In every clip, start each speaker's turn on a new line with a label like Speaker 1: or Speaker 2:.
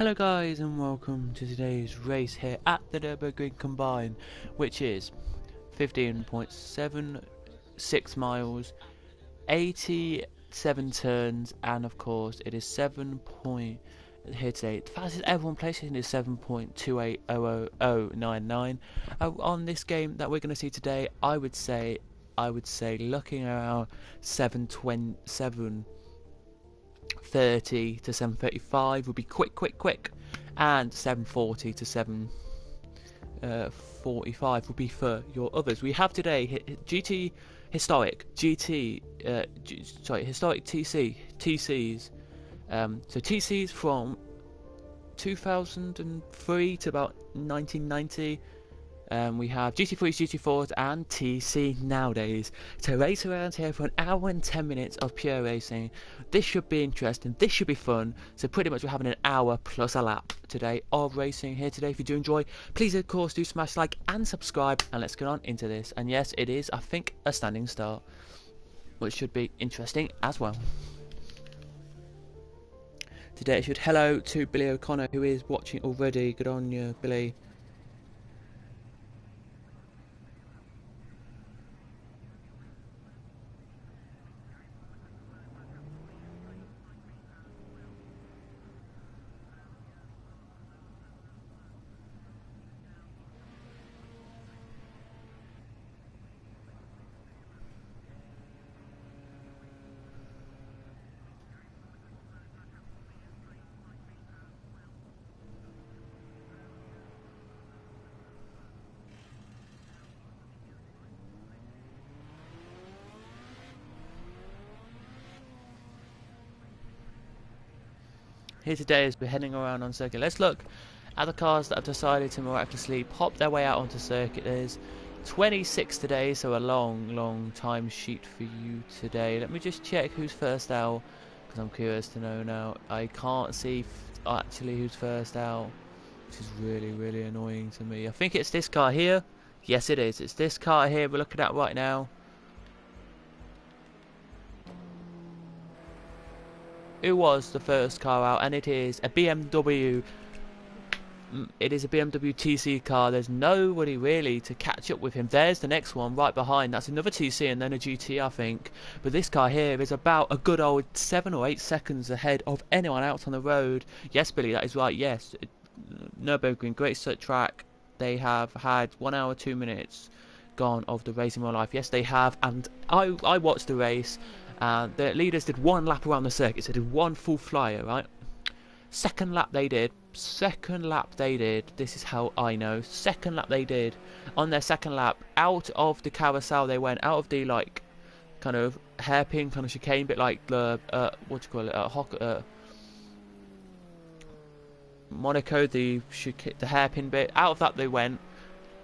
Speaker 1: Hello guys and welcome to today's race here at the Nürburgring Combined, which is 15.76 miles, 87 turns, and of course it is 7 point here today. The fastest everyone placing is 7.280099. On this game that we're going to see today, I would say looking around 7:27. 30 to 7:35 would be quick, and 7:40 to 7:45 would be for your others. We have today historic TCs. So TCs from 2003 to about 1990. We have GT3s, GT4s, and TC nowadays to race around here for an hour and 10 minutes of pure racing. This should be interesting, this should be fun. So pretty much we're having an hour plus a lap today of racing here today. If you do enjoy, please of course do smash like and subscribe, and let's get on into this. And yes, it is, I think, a standing start, which should be interesting as well. Today it should hello to Billy O'Connor, who is watching already. Good on you, Billy. Here today as we're heading around on circuit. Let's look at the cars that have decided to miraculously pop their way out onto circuit. There's 26 today, so a long time sheet for you today. Let me just check who's first out, because I'm curious to know now. I can't see actually who's first out, which is really annoying to me. I think it's this car here. Yes, it is. It's this car here we're looking at right now. Who was the first car out? And it is a BMW. It is a BMW TC car. There's nobody really to catch up with him. There's the next one right behind. That's another TC and then a GT, I think. But this car here is about a good old 7 or 8 seconds ahead of anyone else on the road. Yes, Billy, that is right. Yes, Nürburgring, great track. They have had 1 hour 2 minutes gone of the race in real life. Yes, they have. And I watched the race. The leaders did one lap around the circuit, so they did one full flyer, right? Second lap they did. This is how I know. Second lap they did. On their second lap, out of the carousel they went, out of the like kind of hairpin kind of chicane bit, like the what do you call it? Monaco, the hairpin bit. Out of that they went.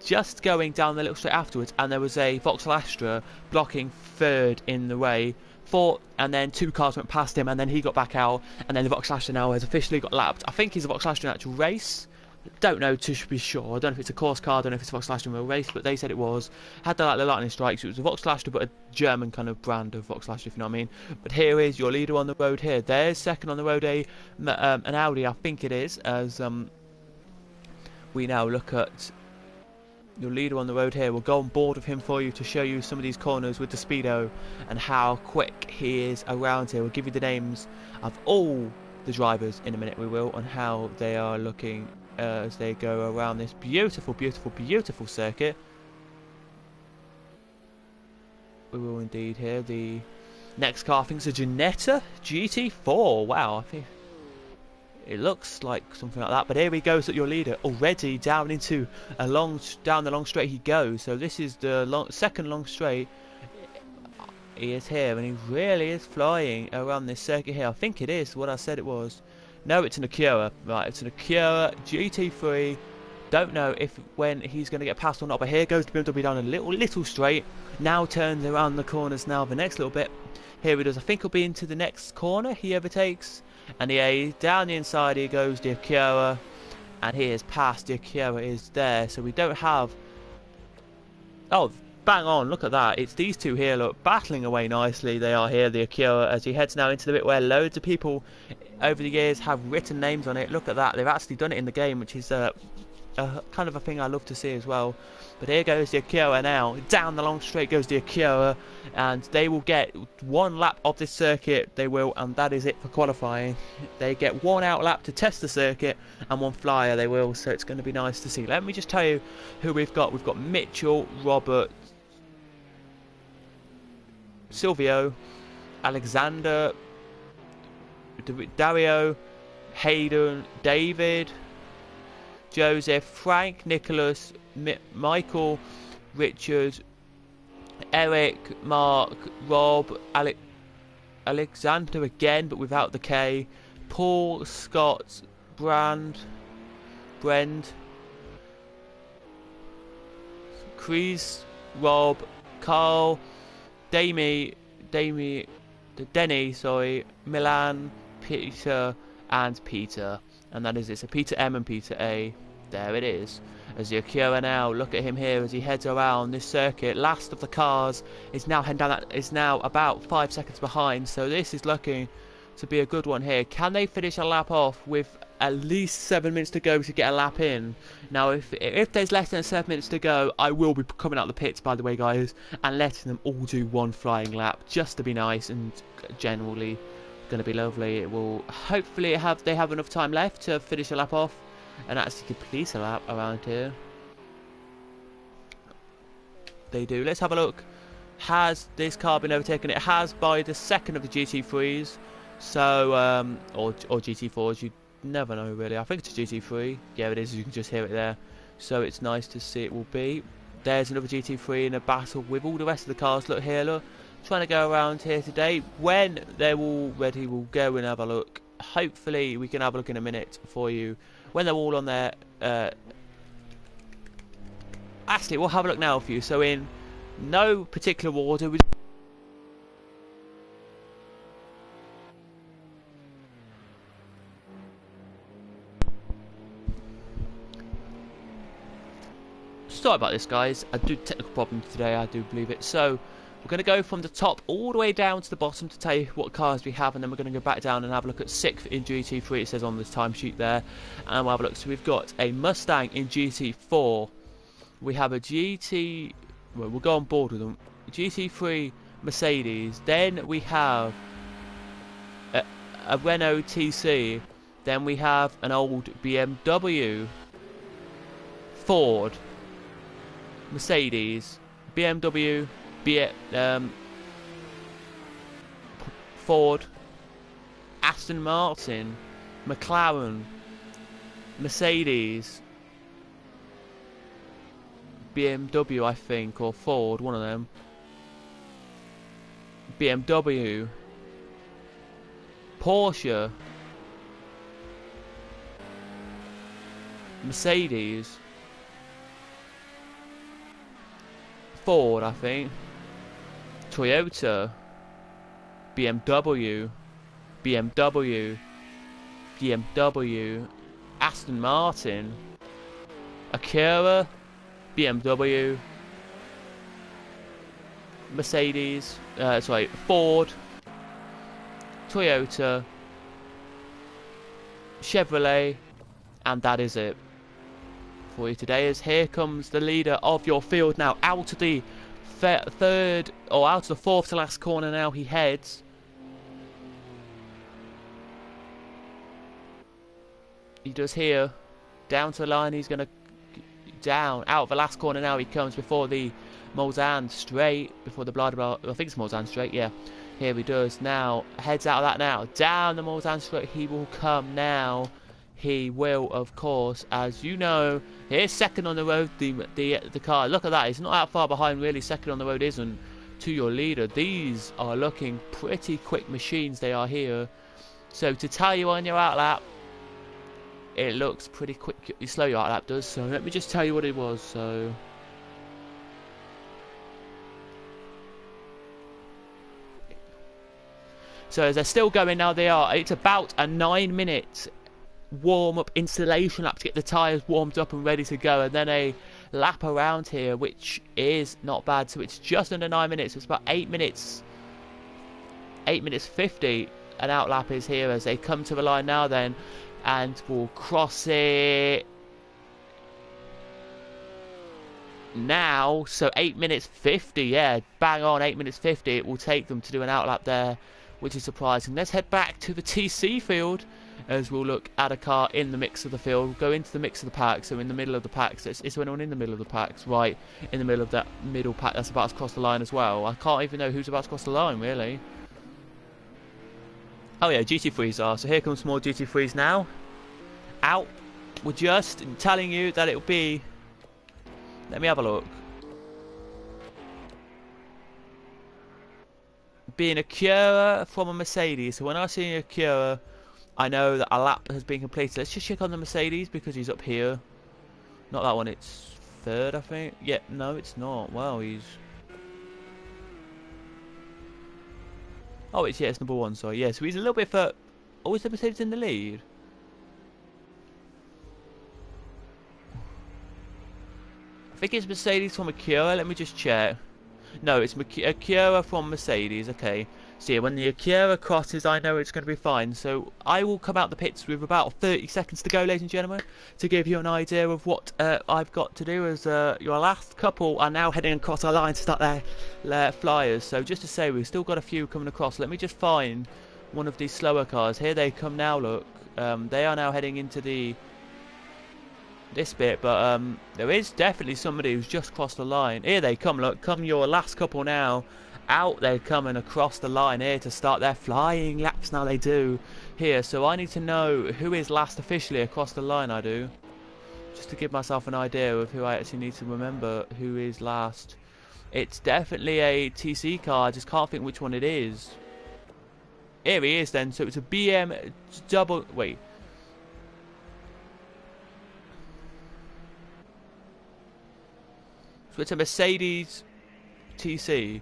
Speaker 1: Just going down the little straight afterwards, and there was a Vauxhall Astra blocking third in the way. And then 2 cars went past him, and then he got back out, and then the Vauxhall Astra now has officially got lapped. I think he's a Vauxhall Astra in actual race. Don't know to be sure. I don't know if it's a course car, I don't know if it's a Vauxhall Astra in real race, but they said it was. Had the lightning strikes. It was a Vauxhall Astra, but a German kind of brand of Vauxhall Astra, if you know what I mean. But here is your leader on the road here. There's second on the road, an Audi, I think it is, as we now look at your leader on the road here. We'll go on board with him for you to show you some of these corners with the speedo and how quick he is around here. We'll give you the names of all the drivers in a minute, we will, and how they are looking as they go around this beautiful circuit. We will indeed here. The next car, I think, is a Ginetta GT4. Wow, I think it looks like something like that, but here he goes at your leader already down into down the long straight he goes. So this is the second long straight. He is here, and he really is flying around this circuit here. I think it is what I said it was. No, it's an Acura. Right, it's an Acura GT3. Don't know when he's going to get past or not, but here goes the BMW down a little straight. Now turns around the corners now the next little bit. Here he does. I think he'll be into the next corner he overtakes. And down the inside here goes the Acura, and he is past. The Acura is there, so we don't have. Oh, bang on. Look at that. It's these two here, look, battling away nicely. They are here, the Acura, as he heads now into the bit where loads of people over the years have written names on it. Look at that. They've actually done it in the game, which is kind of a thing I love to see as well. But here goes the Acura now. Down the long straight goes the Acura, and they will get one lap of this circuit. They will, and that is it for qualifying. They get one out lap to test the circuit, and one flyer they will. So it's going to be nice to see. Let me just tell you who we've got. We've got Mitchell, Robert, Silvio, Alexander, Dario, Hayden, David, Joseph, Frank, Nicholas, Michael, Richard, Eric, Mark, Rob, Alexander again, but without the K, Paul, Scott, Brand, Chris, Rob, Carl, Denny, sorry, Milan, Peter, and Peter. And that is it. So Peter M and Peter A. There it is. As the Acura now, look at him here as he heads around this circuit. Last of the cars is now heading down. That is now about 5 seconds behind. So this is looking to be a good one here. Can they finish a lap off with at least 7 minutes to go to get a lap in? Now, if there's less than 7 minutes to go, I will be coming out the pits, by the way, guys, and letting them all do one flying lap just to be nice and generally going to be lovely. It will hopefully they have enough time left to finish a lap off and actually complete a lap around here. They do. Let's have a look. Has this car been overtaken? It has by the second of the GT3s. So or GT4s, you never know really. I think it's a GT3. Yeah, it is. You can just hear it there. So it's nice to see. It will be. There's another GT3 in a battle with all the rest of the cars. Look here, look. Trying to go around here today. When they're all ready, we'll go and have a look. Hopefully we can have a look in a minute for you when they're all on there. Actually, we'll have a look now for you. So in no particular order, sorry about this, guys. I do technical problems today, I do believe it. So we're going to go from the top all the way down to the bottom to tell you what cars we have, and then we're going to go back down and have a look at 6th in GT3, it says on this timesheet there, and we'll have a look. So we've got a Mustang in GT4, we have a well, we'll go on board with them, GT3 Mercedes, then we have a Renault TC, then we have an old BMW, Ford, Mercedes, BMW, Ford, Aston Martin, McLaren, Mercedes, BMW I think, or Ford, one of them, BMW, Porsche, Mercedes, Ford I think, Toyota, BMW, Aston Martin, Acura, BMW, Mercedes, Ford, Toyota, Chevrolet, and that is it for you today. As here comes the leader of your field now, out of the third, or out of the fourth to last corner now he heads. He does here, down to the line, he's going to down, out of the last corner now he comes before the Mulsanne straight, before the blah blah, I think it's Mulsanne straight, yeah. Here he does now, heads out of that now, down the Mulsanne straight, he will come now. He will, of course, as you know. Here's second on the road, the car. Look at that, he's not that far behind really. Second on the road isn't to your leader. These are looking pretty quick machines, they are here. So to tell you on your outlap, it looks pretty quick. Slow your outlap does. So let me just tell you what it was. So as they're still going now, they are. It's about a 9-minute warm-up installation lap to get the tyres warmed up and ready to go, and then a lap around here, which is not bad. So it's just under 9 minutes. It's about 8 minutes. 8 minutes 50. An outlap is here as they come to the line now then, and will cross it now. So 8 minutes 50, yeah, bang on 8 minutes 50 it will take them to do an outlap there, which is surprising. Let's head back to the TC field as we'll look at a car in the mix of the field. We'll go into the mix of the pack, so in the middle of the pack. So is there anyone in the middle of the packs? Right, in the middle of that middle pack that's about to cross the line as well. I can't even know who's about to cross the line, really. Oh yeah, GT3s are. So here comes more GT3s now. Out. We're just telling you that it'll be... Let me have a look. Being a Acura from a Mercedes. So when I see a Acura, I know that a lap has been completed. Let's just check on the Mercedes because he's up here. Not that one, it's third, I think. Yeah, no, it's not. Wow, he's... Oh, it's number 1, sorry. Yeah, so he's a little bit further. Oh, is the Mercedes in the lead? I think it's Mercedes from Acura. Let me just check. No, it's Acura from Mercedes. Okay. So yeah, when the Acura crosses, I know it's going to be fine. So I will come out the pits with about 30 seconds to go, ladies and gentlemen, to give you an idea of what I've got to do, as your last couple are now heading across our line to start their flyers. So just to say, we've still got a few coming across. Let me just find one of these slower cars. Here they come now, look. They are now heading into this bit, but there is definitely somebody who's just crossed the line. Here they come, look. Come your last couple now. Out they're coming across the line here to start their flying laps. Now they do here, so I need to know who is last officially across the line. I do, just to give myself an idea of who I actually need to remember who is last. It's definitely a TC car, I just can't think which one it is. Here he is then. So it's a BM double, wait, so it's a Mercedes TC.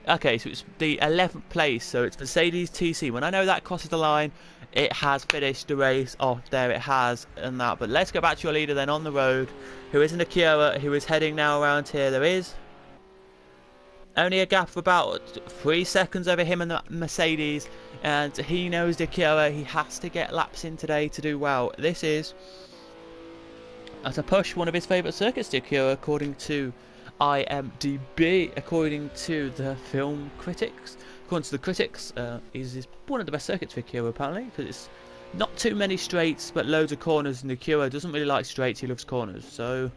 Speaker 1: Okay, so it's the 11th place, so it's Mercedes TC. When I know that crosses the line, it has finished the race. Oh, there it has, and that. But let's go back to your leader then on the road, who is an Acura, who is heading now around here. There is only a gap of about 3 seconds over him and the Mercedes, and he knows the Acura. He has to get laps in today to do well. This is, at a push, one of his favourite circuits, the Acura, according to IMDb, according to the film critics. According to the critics, is one of the best circuits for Acura apparently, because it's not too many straights but loads of corners, and Acura doesn't really like straights, he loves corners. So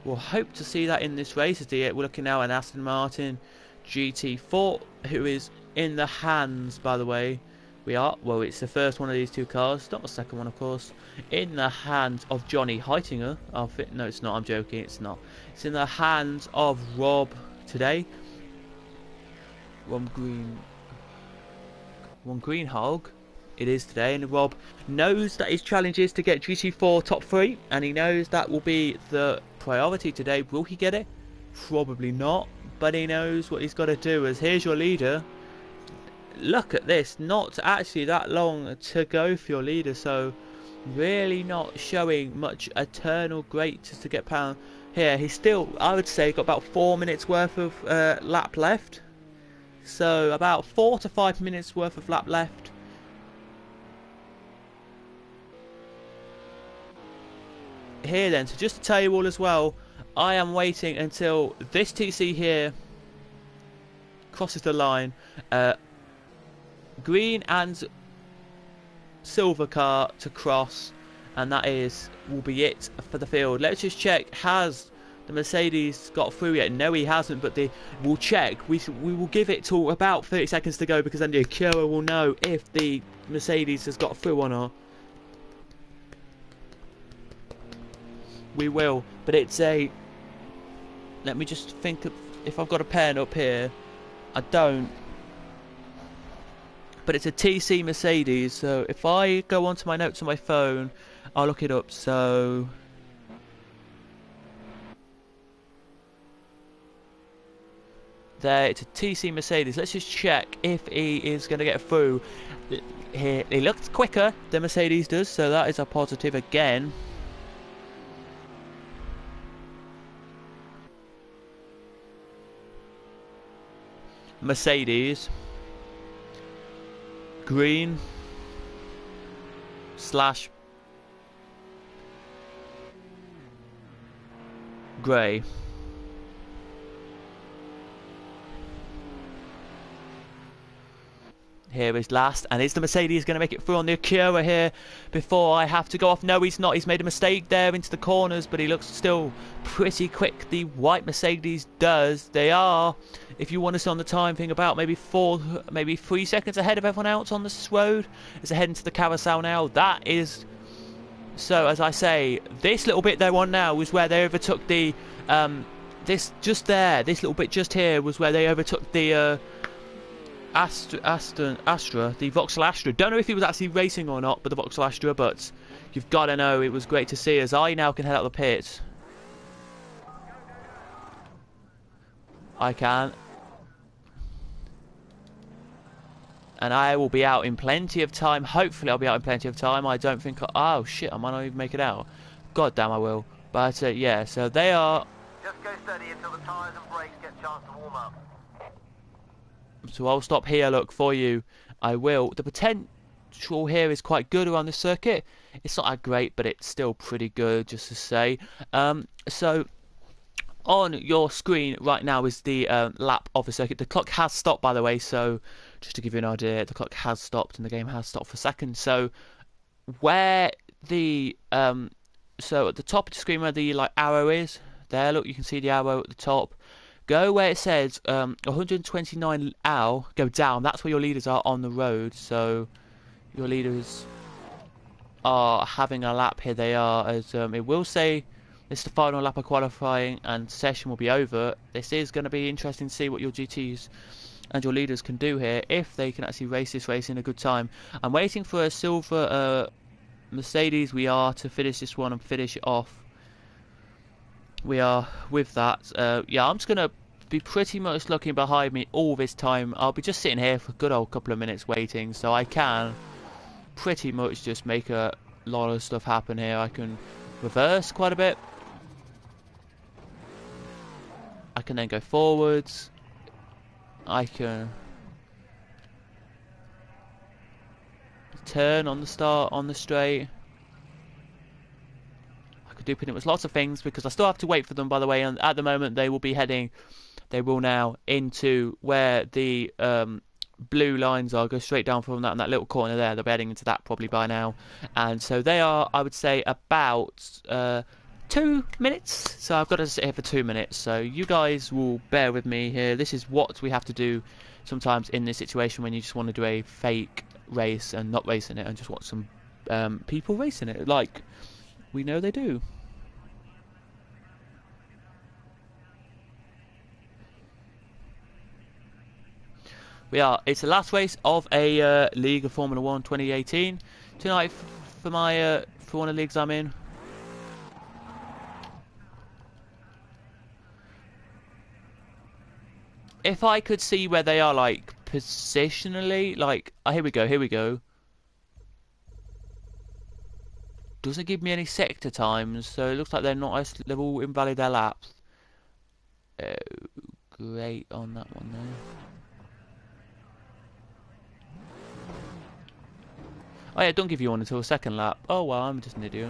Speaker 1: we'll hope to see that in this race. We're looking now at Aston Martin GT4, who is in the hands, by the way. Well, it's the first one of these two cars, not the second one, of course, in the hands of Johnny Heitinger. No, it's not, I'm joking, it's not. It's in the hands of Rob today. One green hog it is today, and Rob knows that his challenge is to get GT4 top 3, and he knows that will be the priority today. Will he get it? Probably not, but he knows what he's got to do, as here's your leader. Look at this, not actually that long to go for your leader, so really not showing much eternal greatness to get pound here. He's still, I would say, got about 4 minutes worth of lap left, so about 4 to 5 minutes worth of lap left. Here then, so just to tell you all as well, I am waiting until this TC here crosses the line. Green and silver car to cross, and that will be it for the field. Let's just check, has the Mercedes got through yet? No, he hasn't, but we'll check. We will give it till about 30 seconds to go, because then the Acura will know if the Mercedes has got through or not. We will, but it's a, let me just think of if I've got a pen up here. I don't. But it's a TC Mercedes, so if I go onto my notes on my phone, I'll look it up. So there, it's a TC Mercedes. Let's just check if he is going to get through. Here, he looks quicker than Mercedes does, so that is a positive again. Mercedes green slash grey. Here is last, and is the Mercedes going to make it through on the Acura here before I have to go off? No, he's not. He's made a mistake there into the corners, but he looks still pretty quick. The white Mercedes does. They are, if you want to see on the time thing, about maybe 3 seconds ahead of everyone else on this road. It's heading to the carousel now. That is, so as I say, this little bit they're on now is where they overtook the, this little bit just here was where they overtook the, Astra, the Vauxhall Astra. Don't know if he was actually racing or not, but the Vauxhall Astra, but you've got to know it was great to see as I now can head out the pit. I can. And I will be out in plenty of time. Hopefully I'll be out in plenty of time. I don't think oh shit, I might not even make it out. God damn I will. But yeah, so they are...
Speaker 2: Just go steady until the tyres and brakes get a chance to warm up.
Speaker 1: So I'll stop here, look, for you. I will. The potential here is quite good around this circuit. It's not that great, but it's still pretty good, just to say. So on your screen right now is the lap of the circuit. The clock has stopped, by the way, so just to give you an idea, the clock has stopped and the game has stopped for a second. So where the so at the top of the screen where the arrow is, there, look, you can see the arrow at the top. Go where it says 129 hour, go down. That's where your leaders are on the road. So your leaders are having a lap. Here they are. As it will say this is the final lap of qualifying and session will be over. This is going to be interesting to see what your GTs and your leaders can do here, if they can actually race this race in a good time. I'm waiting for a silver Mercedes. We are to finish this one and finish it off. We are with that. Yeah, I'm just going to be pretty much looking behind me all this time. I'll be just sitting here for a good old couple of minutes waiting, so I can pretty much just make a lot of stuff happen here. I can reverse quite a bit. I can then go forwards. I can turn on the start, on the straight. Do pretty much lots of things because I still have to wait for them, by the way, and at the moment they will now into where the blue lines are. Go straight down from that and that little corner there. They'll be heading into that probably by now, and so they are, I would say, about 2 minutes. So I've got to sit here for 2 minutes, so you guys will bear with me here. This is what we have to do sometimes in this situation when you just want to do a fake race and not racing it and just watch some people racing it like we know they do. It's the last race of a League of Formula 1 2018 tonight for my for one of the leagues I'm in. If I could see where they are, like positionally, like here we go. Doesn't give me any sector times, so it looks like they're not as they've all invalid their laps. Oh, great on that one there. Oh yeah, don't give you one until a second lap. Oh well, I'm just an idiot.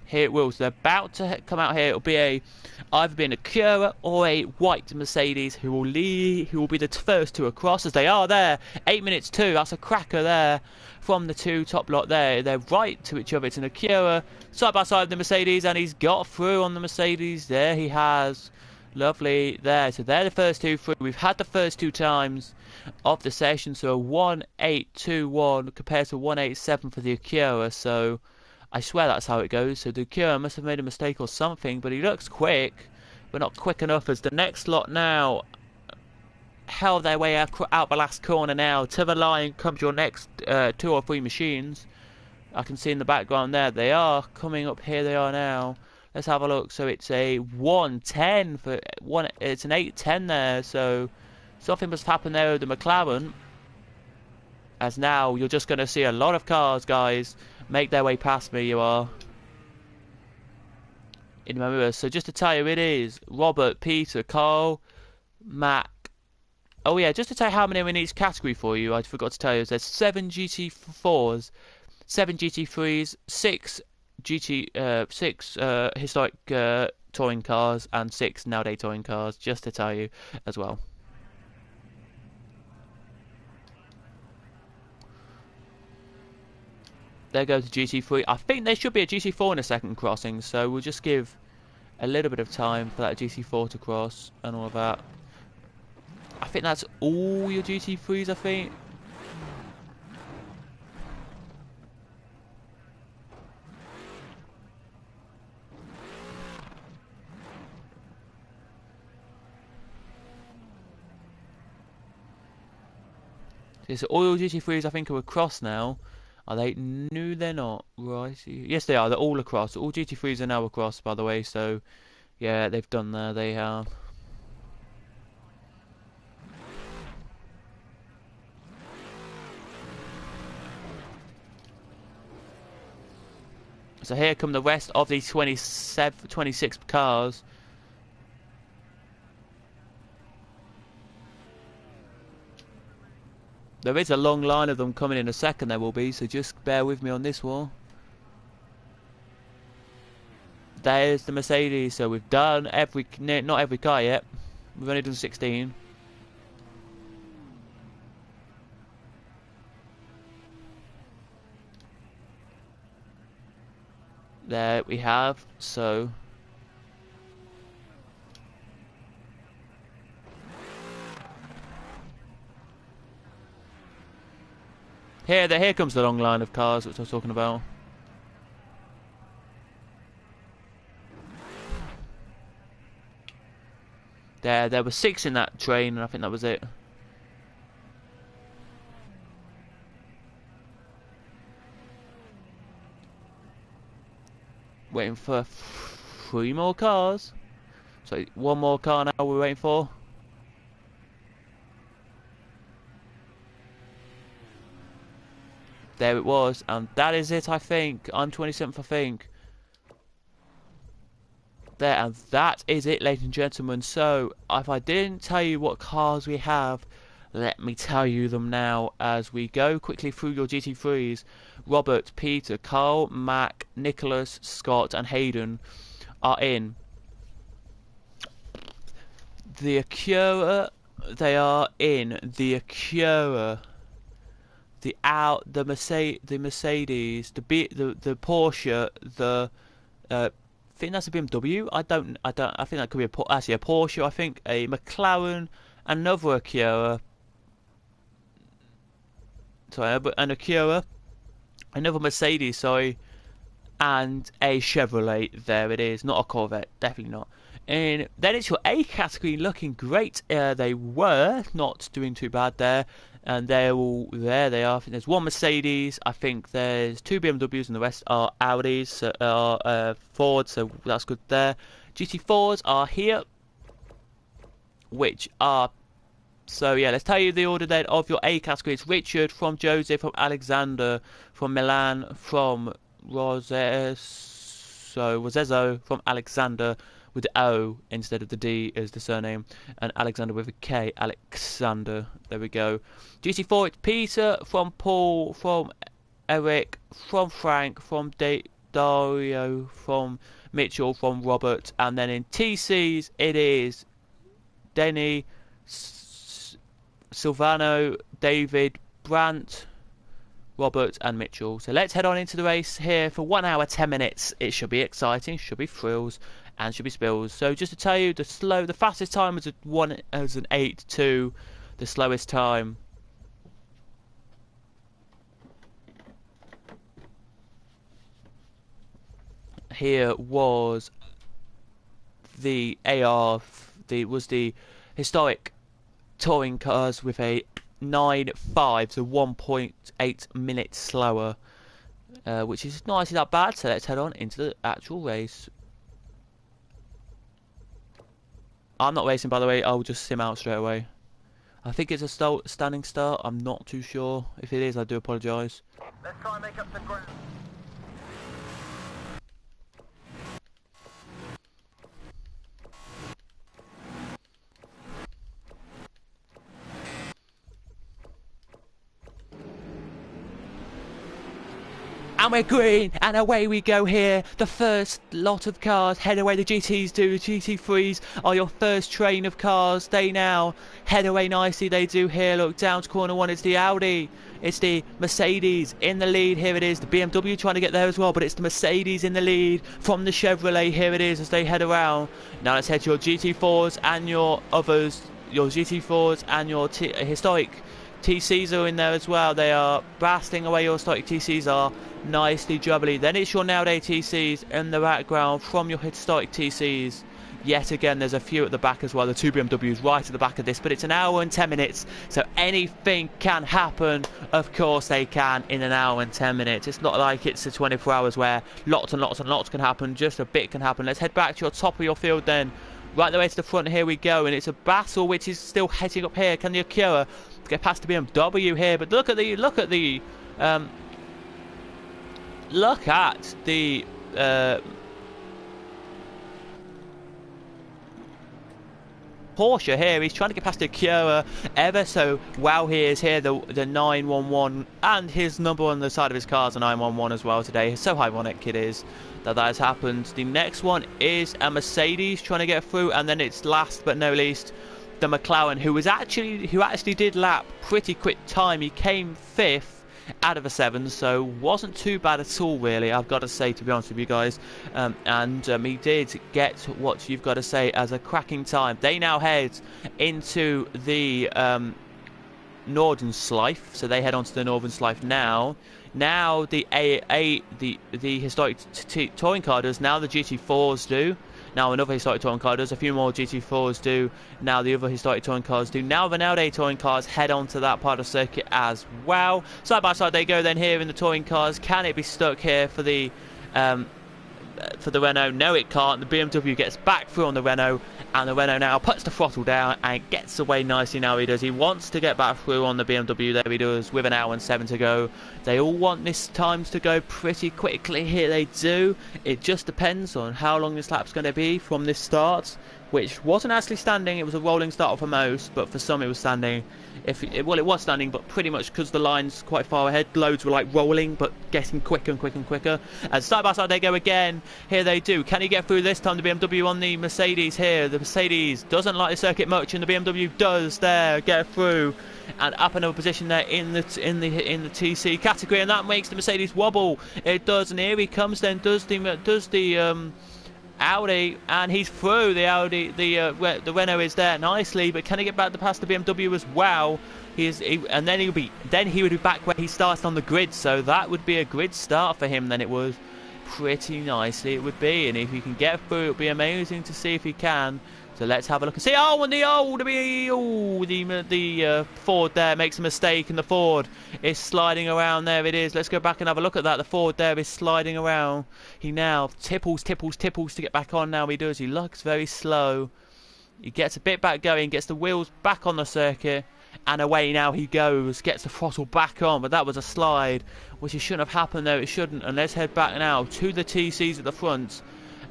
Speaker 1: Here it will. So they're about to come out here. It'll be either be an Acura or a white Mercedes who will be the first two across, as they are there. 8 minutes 2. That's a cracker there from the two top lot there. They're right to each other. It's an Acura side by side of the Mercedes, and he's got through on the Mercedes. There he has. Lovely there. So they're the first two through. We've had the first two times of the session. So a 1.821 compared to 1.87 for the Acura. So I swear that's how it goes. So the Acura must have made a mistake or something, but he looks quick, but not quick enough, as the next lot now held their way out the last corner now. To the line comes your next 2 or 3 machines. I can see in the background there. They are coming up here. They are now. Let's have a look. So it's a 1:10 for one. It's an 8:10 there. So something must have happened there with the McLaren. As now, you're just going to see a lot of cars, guys, make their way past me, you are. In my mirror. So just to tell you, it is Robert, Peter, Carl, Mac. Oh yeah, just to tell you how many are in each category for you, I forgot to tell you, there's 7 GT4s, 7 GT3s, 6 historic touring cars, and 6 nowadays touring cars, just to tell you as well. There goes the GT3. I think there should be a GT4 in a second crossing, so we'll just give a little bit of time for that GT4 to cross and all of that. I think that's all your GT3s, I think. So all your GT3s, I think, are across now. Are they? No, they're not. Right. Yes, they are. They're all across. All GT3s are now across, by the way. So, yeah, they've done that. They have. So here come the rest of the 26 cars. There is a long line of them coming in a second, there will be, so just bear with me on this one. There's the Mercedes, so we've done not every car yet. We've only done 16. There we have, so... Here comes the long line of cars which I was talking about. There were 6 in that train, and I think that was it. Waiting for 3 more cars. So 1 more car now we're waiting for. There it was, and that is it, I think. I'm 27th, I think. There, and that is it, ladies and gentlemen. So, if I didn't tell you what cars we have, let me tell you them now as we go quickly through your GT3s. Robert, Peter, Carl, Mac, Nicholas, Scott, and Hayden are in the Acura. They are in the Acura. The Mercedes, the Porsche, I think that's a BMW. I think that could be actually a Porsche. I think a McLaren, another Acura. Sorry, an Acura, another Mercedes. Sorry, and a Chevrolet. There it is. Not a Corvette. Definitely not. And then it's your A category, looking great. They were not doing too bad there. And they're all there. They are. I think there's 1 Mercedes. I think there's 2 BMWs, and the rest are Audis, Fords. So that's good there. GT4s are here, which are. So yeah, let's tell you the order then of your A category. It's Richard, from Joseph, from Alexander, from Milan, from Rosezzo, from Alexander, with the O instead of the D as the surname, and Alexander with a K, Alexander. There we go. GT4, it's Peter, from Paul, from Eric, from Frank, from Dario, from Mitchell, from Robert, and then in TCs it is Denny, Silvano, David, Brandt, Robert, and Mitchell. So let's head on into the race here for 1 hour 10 minutes. It should be exciting, should be thrills, and should be spills. So just to tell you, the fastest time was an 8.2. The slowest time here was the the historic touring cars with a 9.5, so 1.8 minutes slower, which is not actually that bad. So let's head on into the actual race. I'm not racing, by the way. I'll just sim out straight away. I think it's a standing start. I'm not too sure. If it is, I do apologise.
Speaker 2: Let's try and make up some ground.
Speaker 1: And we're green, and away we go here. The first lot of cars head away. The GTs do. The GT3s are your first train of cars. They now head away nicely. They do here. Look, down to corner one. It's the Audi. It's the Mercedes in the lead. Here it is. The BMW trying to get there as well, but it's the Mercedes in the lead from the Chevrolet. Here it is as they head around. Now let's head to your GT4s and your others. Your GT4s and your historic TCs are in there as well. They are blasting away. Your historic TCs are nicely jubbly. Then it's your nowadays TCs in the background from your historic TCs. Yet again, there's a few at the back as well. The two BMWs right at the back of this, but it's an hour and 10 minutes, so anything can happen. Of course they can in an hour and 10 minutes. It's not like it's a 24 hours where lots and lots and lots can happen. Just a bit can happen. Let's head back to your top of your field then. Right the way to the front, here we go, and it's a battle which is still heading up here. Can the Acura get past the BMW here? But look at the Porsche here. He's trying to get past the Acura ever so well. He is here, the 911, and his number on the side of his car is a 911 as well today. So ironic it is that has happened. The next one is a Mercedes trying to get through, and then it's last but no least the McLaren, who actually did lap pretty quick time. He came 5th out of a 7, so wasn't too bad at all really, I've got to say, to be honest with you guys. He did get what you've got to say as a cracking time. They now head into the Northern Schleife, so they head onto the Northern Schleife now. Now the historic touring car does. Now the GT4s do. Now another historic touring car does. A few more GT4s do. Now the other historic touring cars do. Now the nowadays touring cars head on to that part of the circuit as well. Side by side they go then here in the touring cars. Can it be stuck here for the Renault? No, it can't. The BMW gets back through on the Renault, and the Renault now puts the throttle down and gets away nicely. Now he does. He wants to get back through on the BMW. There he does, with an hour and 7 to go. They all want this times to go pretty quickly. Here they do. It just depends on how long this lap's going to be from this start, which wasn't actually standing. It was a rolling start for most, but for some it was standing. It was standing, but pretty much because the line's quite far ahead, loads were like rolling, but getting quicker and quicker and quicker. And side by side they go again. Here they do. Can he get through this time? The BMW on the Mercedes here. The Mercedes doesn't like the circuit much, and the BMW does there get through and up another position there in the TC category, and that makes the Mercedes wobble. It does, and here he comes then. Does the Audi, and he's through. The Audi, the Renault is there nicely, but can he get back past the BMW as well? And then he would be back where he started on the grid. So that would be a grid start for him. Then it was pretty nicely. It would be, and if he can get through, it would be amazing to see if he can. So let's have a look and see. Oh, and the Ford there makes a mistake, and the Ford is sliding around. There it is. Let's go back and have a look at that. The Ford there is sliding around. He now tipples to get back on. Now he does. He looks very slow. He gets a bit back going, gets the wheels back on the circuit, and away now he goes. Gets the throttle back on, but that was a slide, which it shouldn't have happened though. It shouldn't. And let's head back now to the TCs at the front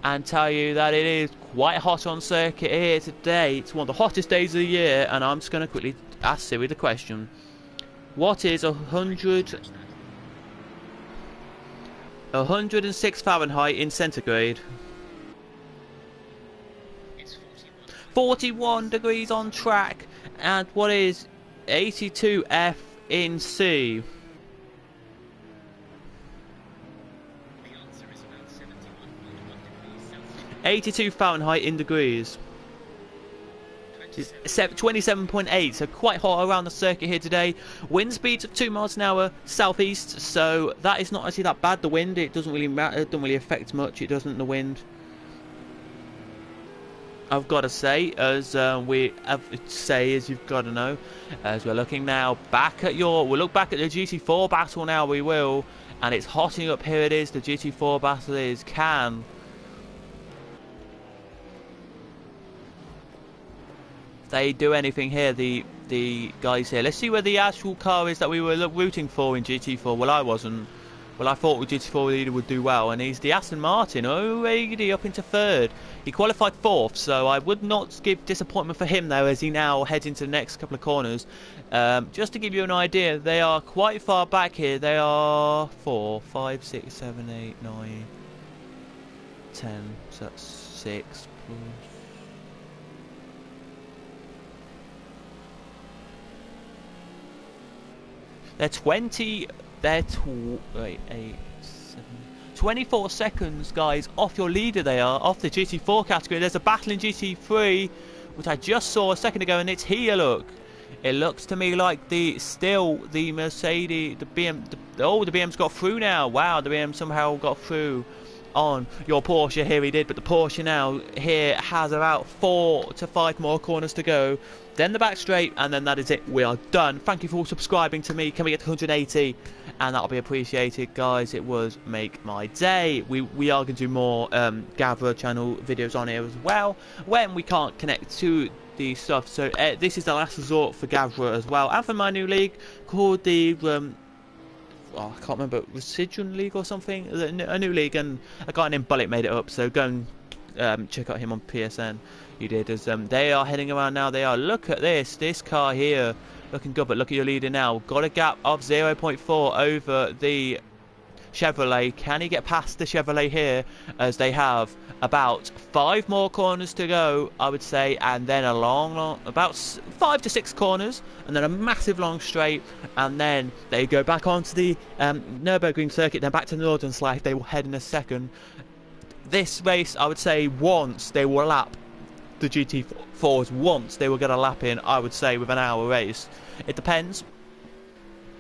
Speaker 1: and tell you that it is quite hot on circuit here today. It's one of the hottest days of the year, and I'm just going to quickly ask Siri the question. What is 106 Fahrenheit in centigrade? It's 41 degrees on track. And what is 82 F in C? 82 Fahrenheit in degrees. 27.8, so quite hot around the circuit here today. Wind speeds of 2 miles an hour southeast, so that is not actually that bad. The wind, it doesn't really matter, it doesn't really affect much. It doesn't, the wind, I've got to say, as you've got to know, as we're looking now back at we'll look back at the GT4 battle now. We will, and it's hotting up. Here it is. The GT4 battle is can they do anything here? The the guys here. Let's see where the actual car is that we were rooting for in GT4. Well, I wasn't. Well, I thought the GT4 leader would do well, and he's the Aston Martin, already up into third. He qualified fourth, so I would not give disappointment for him though, as he now heads into the next couple of corners. Just to give you an idea, they are quite far back here. They are 4, 5, 6, 7, 8, 9, 10. So that's 6 plus. They're 20. They're 24 seconds, guys, off your leader. They are off the GT4 category. There's a battle in GT3, which I just saw a second ago, and it's here. Look, it looks to me like the Mercedes, the BM's got through now. Wow, the BM somehow got through on your Porsche. Here he did, but the Porsche now here has about 4 to 5 more corners to go. Then the back straight, and then that is it. We are done. Thank you for subscribing to me. Can we get to 180? And that'll be appreciated, guys. It was make my day. We are going to do more Gavra channel videos on here as well when we can't connect to the stuff. So this is the last resort for Gavra as well, and for my new league called the I can't remember, Residual League or something. A new league, and a guy named Bullet made it up. So go and check out him on PSN. He did. As they are heading around now. They are. Look at this car here, looking good. But look at your leader now. Got a gap of 0.4 over the Chevrolet. Can he get past the Chevrolet here? As they have about 5 more corners to go, I would say, and then a long, about 5 to 6 corners, and then a massive long straight, and then they go back onto the Nürburgring circuit, then back to Nordenslide. They will head in a second. This race, I would say, once they will lap the GT4s, once they will get a lap in, I would say, with an hour race. It depends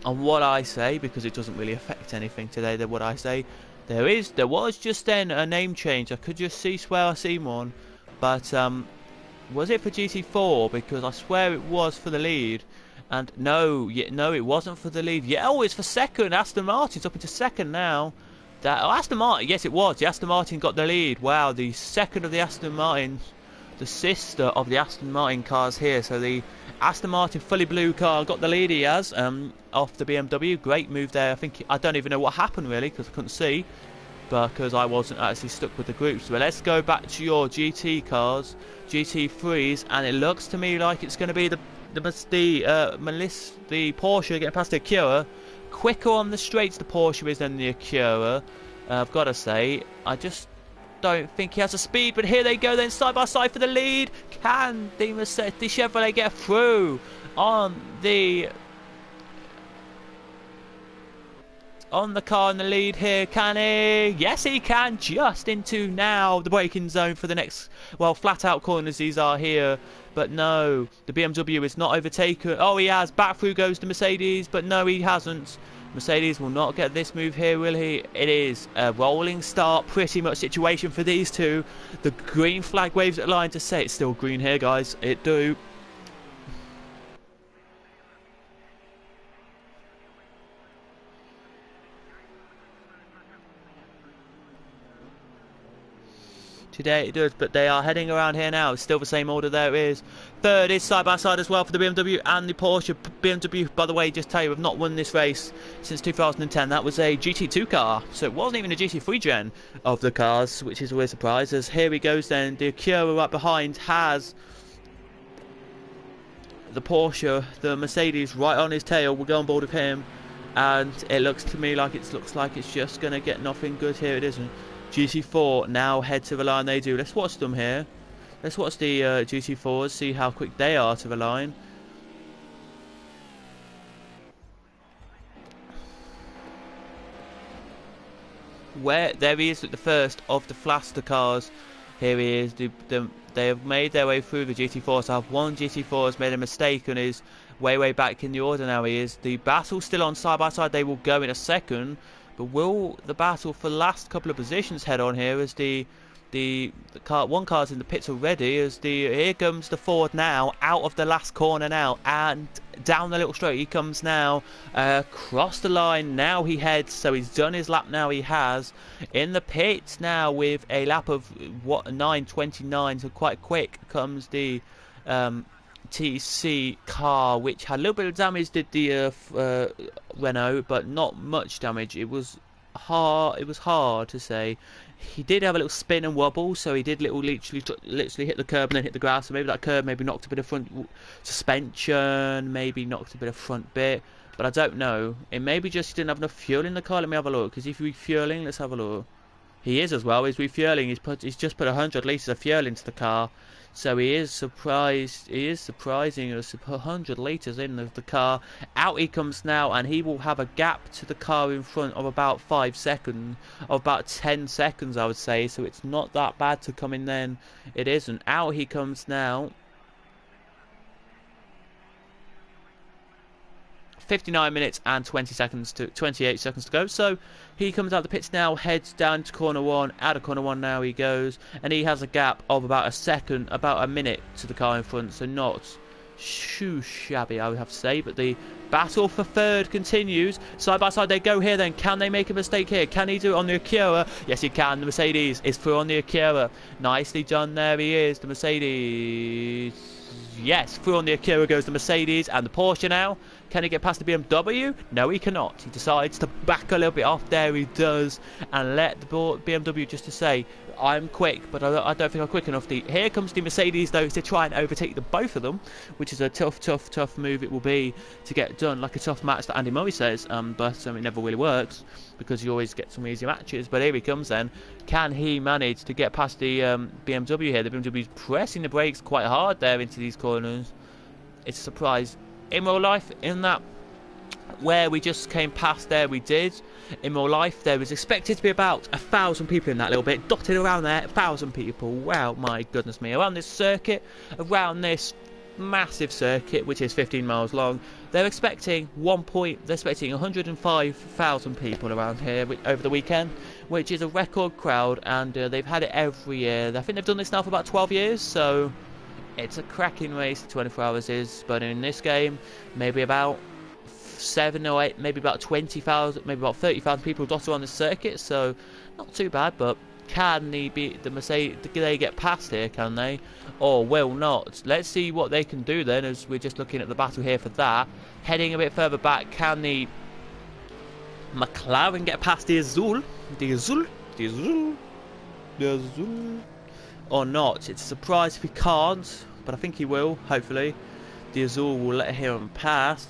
Speaker 1: on what I say, because it doesn't really affect anything today. That what I say. There was just then a name change. I could just swear I seen one, but was it for GT4? Because I swear it was for the lead, and no, it wasn't for the lead. Yeah, oh, it's for second. Aston Martin's up into second now. Aston Martin, yes, it was. The Aston Martin got the lead. Wow, the second of the Aston Martins, the sister of the Aston Martin cars here. So the Aston Martin fully blue car got the lead. He has off the BMW. Great move there. I don't even know what happened really, because I couldn't see, because I wasn't actually stuck with the groups. But let's go back to your GT cars, GT3s, and it looks to me like it's going to be the Porsche getting past the Acura. Quicker on the straights the Porsche is than the Acura. I've got to say, I just don't think he has the speed, but here they go then, side by side for the lead. Can the Chevrolet get through on the car in the lead here? Can he? Yes, he can. Just into now the braking zone for the next, well, flat out corners these are here. But no, the BMW is not overtaken. Oh, he has. Back through goes the Mercedes, but no, he hasn't. Mercedes will not get this move here, will he? It is a rolling start, pretty much situation for these two. The green flag waves at line to say it's still green here, guys. It do. Today it does, but they are heading around here now. It's still the same order. There it is. Third is side by side as well for the BMW and the Porsche. BMW, by the way, just tell you, have not won this race since 2010. That was a GT2 car, so it wasn't even a GT3 gen of the cars, which is always a surprise. As here he goes then, the Acura right behind has the Porsche, the Mercedes right on his tail. We'll go on board with him, and it looks to me like it's just going to get nothing good here. It isn't. GT4 now head to the line. They do. Let's watch them here. Let's watch the GT4s, see how quick they are to the line. There he is at the first of the Flaster cars. Here he is. They have made their way through the GT4. So one GT4 has made a mistake and is way back in the order now. He is. The battle's still on side by side. They will go in a second. But will the battle for the last couple of positions head on here as the one car's in the pits already? As here comes the Ford now out of the last corner now, and down the little straight he comes now, across the line now he heads. So he's done his lap now. He has in the pits now with a lap of 9:29. So quite quick comes the GTC car, which had a little bit of damage, did the Renault, but not much damage. It was hard. It was hard to say. He did have a little spin and wobble, so he did literally hit the curb and then hit the grass. So maybe that curb maybe knocked a bit of front suspension, maybe knocked a bit of front bit. But I don't know. It may be just he didn't have enough fuel in the car. Let me have a look. Because if refueling, let's have a look. He is as well. He's refueling. He's just put 100 litres of fuel into the car. So he is surprised. He is surprising us. 100 litres in the car. Out he comes now, and he will have a gap to the car in front of about 5 seconds, of about 10 seconds, I would say. So it's not that bad to come in then. It isn't. Out he comes now. 59 minutes and 28 seconds to go. So he comes out the pits now, heads down to corner 1, out of corner 1 now he goes, and he has a gap of about a second, about a minute to the car in front, so not too shabby, I would have to say. But the battle for third continues. Side by side they go here then. Can they make a mistake here? Can he do it on the Acura? Yes, he can. The Mercedes is through on the Acura. Nicely done. There he is, the Mercedes. Yes, through on the Acura goes the Mercedes, and the Porsche now. Can he get past the BMW? No, he cannot. He decides to back a little bit off. There he does, and let the BMW just to say, I'm quick, but I don't think I'm quick enough. Here comes the Mercedes, though, to try and overtake the both of them, which is a tough move it will be to get done, like a tough match that Andy Murray says, but it never really works, because you always get some easy matches. But here he comes then. Can he manage to get past the BMW here? The BMW is pressing the brakes quite hard there into these corners. It's a surprise. In real life, in that where we just came past there, we did. In real life, there was expected to be about 1,000 people in that little bit, dotted around there, 1,000 people. Wow, my goodness me. Around this circuit, around this massive circuit, which is 15 miles long, they're expecting 105,000 people around here over the weekend, which is a record crowd, and they've had it every year. I think they've done this now for about 12 years, so it's a cracking race, 24 hours is, but in this game, maybe about 7 or 8, maybe about 20,000, maybe about 30,000 people dotted on the circuit, so not too bad. But can they beat the Mercedes? Do they get past here, can they? Or will not? Let's see what they can do then, as we're just looking at the battle here for that. Heading a bit further back, can the McLaren get past the Azul? Or not? It's a surprise if he can't, but I think he will, hopefully. The Azul will let him pass,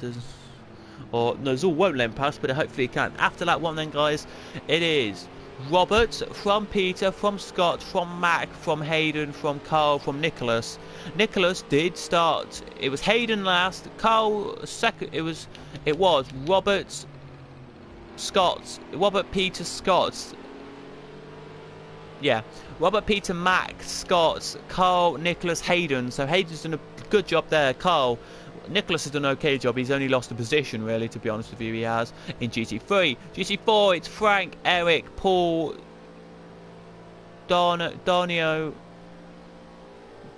Speaker 1: or no, Azul won't let him pass, but hopefully he can. After that one then, guys, it is Robert, from Peter, from Scott, from Mac, from Hayden, from Carl, from Nicholas. Nicholas did start. It was Hayden last, Carl second. It was Robert, Scott, Robert, Peter, Scott. Yeah, Robert, Peter, Mac, Scott, Carl, Nicholas, Hayden. So Hayden's done a good job there. Nicholas has done an okay job. He's only lost a position, really, to be honest with you. He has in GT3. GT4, it's Frank, Eric, Paul, Donio,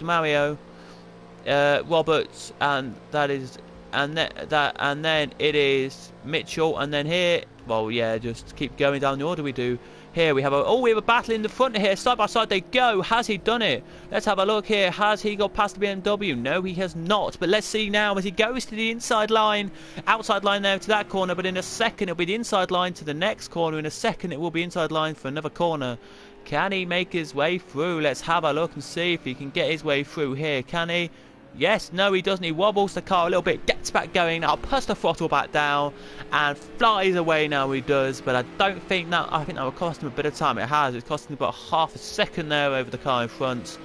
Speaker 1: Mario, Roberts, and then it is Mitchell, and then here, well, yeah, just keep going down the order we do. Here we have a battle in the front here. Side by side they go. Has he done it? Let's have a look here. Has he got past the BMW? No, he has not. But let's see now as he goes to the inside line. Outside line there to that corner. But in a second it'll be the inside line to the next corner. In a second it will be inside line for another corner. Can he make his way through? Let's have a look and see if he can get his way through here. Can he? Yes, no, he doesn't. He wobbles the car a little bit, gets back going. Now puts the throttle back down and flies away. Now he does, but I don't think that. I think that will cost him a bit of time. It has. It's costing him about half a second there over the car in front.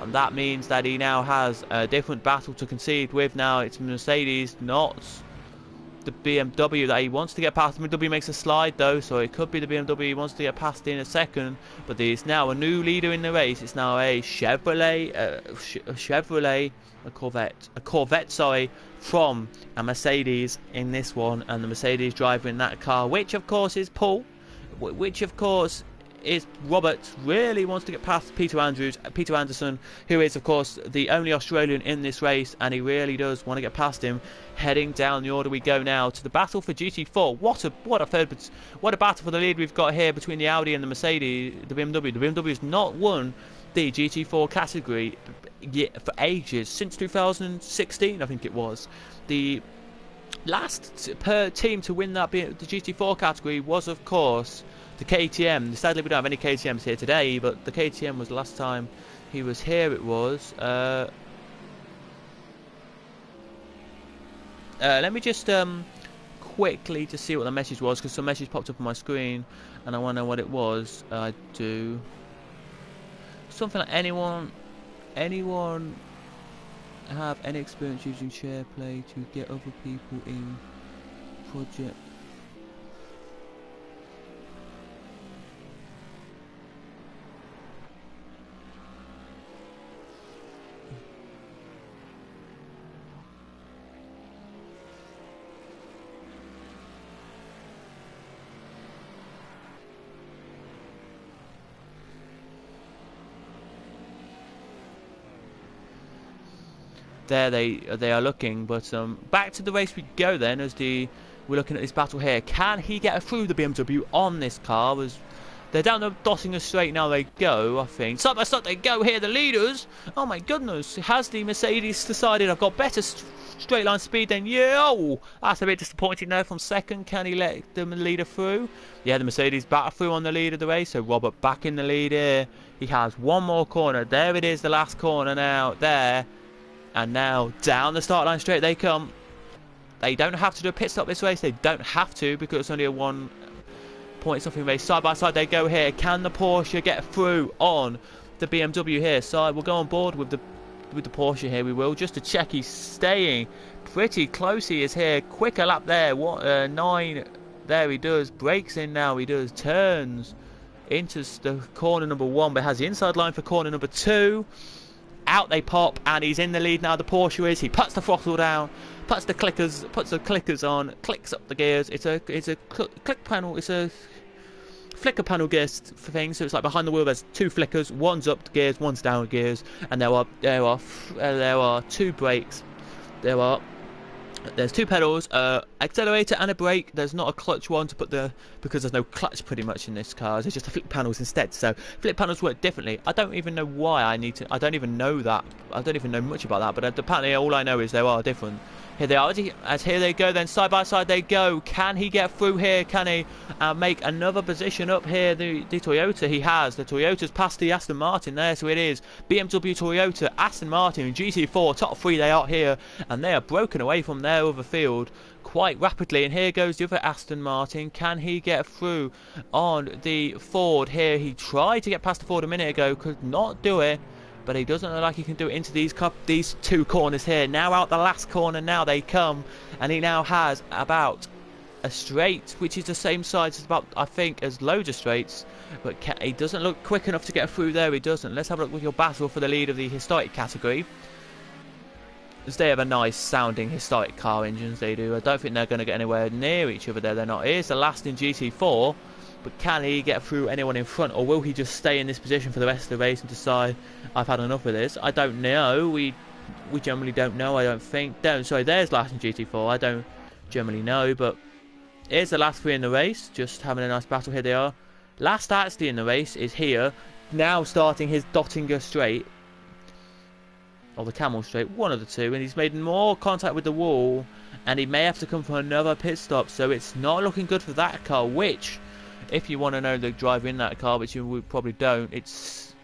Speaker 1: That means that he now has a different battle to concede with. Now it's Mercedes, not the BMW that he wants to get past. The BMW makes a slide though, so it could be the BMW he wants to get past in a second. But there's now a new leader in the race. It's now a Chevrolet, a Corvette, sorry, from a Mercedes in this one, and the Mercedes driver in that car, which of course is Paul, which of course is Robert, really wants to get past Peter Anderson, who is of course the only Australian in this race, and he really does want to get past him. Heading down the order we go now to the battle for GT4. What a battle for the lead we've got here between the Audi and the Mercedes, the BMW. The BMW has not won the GT4 category for ages, since 2016 I think it was. The last team to win that, the GT4 category, was of course the KTM. Sadly we don't have any KTMs here today, but the KTM was the last time he was here. It was let me just quickly to see what the message was, because some message popped up on my screen and I want to know what it was. I do something like anyone have any experience using share play to get other people in project? There they are looking, but back to the race we go then, as we're looking at this battle here. Can he get through the BMW on this car? As they're down the Dottinger Straight now, they go, I think. Side by side they go here, the leaders. Oh my goodness, has the Mercedes decided I've got better straight line speed than you? That's a bit disappointing now from second. Can he let the leader through? Yeah, the Mercedes battle through on the lead of the race, so Robert back in the lead here. He has one more corner. There it is, the last corner now, there. And now down the start line straight they come. They don't have to do a pit stop this race. They don't have to, because it's only a 1 point something race. Side by side they go here. Can the Porsche get through on the BMW here? Side, we'll go on board with the Porsche here. We will, just to check he's staying pretty close. He is here. Quicker lap there. What 9? There he does. Breaks in now. He does. Turns into the corner number 1, but has the inside line for corner number 2. Out they pop, and he's in the lead now. The Porsche is. He puts the throttle down, puts the clickers on, clicks up the gears. It's a click panel. It's a flicker panel gears thing. So it's like behind the wheel. There's 2 flickers. One's up gears, one's down gears, and there are 2 brakes. There's 2 pedals, accelerator and a brake. There's not a clutch one to put because there's no clutch pretty much in this car. There's just the flip panels instead. So flip panels work differently. I don't even know why I need to. I don't even know that. I don't even know much about that. But apparently all I know is they are different. Here they are. As here they go. Then side by side they go. Can he get through here? Can he make another position up here? The Toyota he has. The Toyota's passed the Aston Martin there. So it is BMW, Toyota, Aston Martin, and GT4 top 3 they are here, and they are broken away from their other field quite rapidly. And here goes the other Aston Martin. Can he get through on the Ford here? He tried to get past the Ford a minute ago, could not do it, but he doesn't look like he can do it into these 2 corners here. Now out the last corner, now they come, and he now has about a straight, which is the same size as about, I think, as loads of straights, but he doesn't look quick enough to get through there. He doesn't. Let's have a look with your battle for the lead of the historic category, as they have a nice sounding historic car engines. They do. I don't think they're going to get anywhere near each other there. They're not. Here's the last in GT4. But can he get through anyone in front, or will he just stay in this position for the rest of the race and decide, I've had enough of this? I don't know. We generally don't know, I don't think. Sorry, there's last in GT4. I don't generally know, but here's the last 3 in the race, just having a nice battle. Here they are. Last actually in the race is here, now starting his Dottinger Straight, or the Camel Straight, one of the 2, and he's made more contact with the wall, and he may have to come for another pit stop, so it's not looking good for that car, which, if you want to know the driver in that car, which you probably don't, it's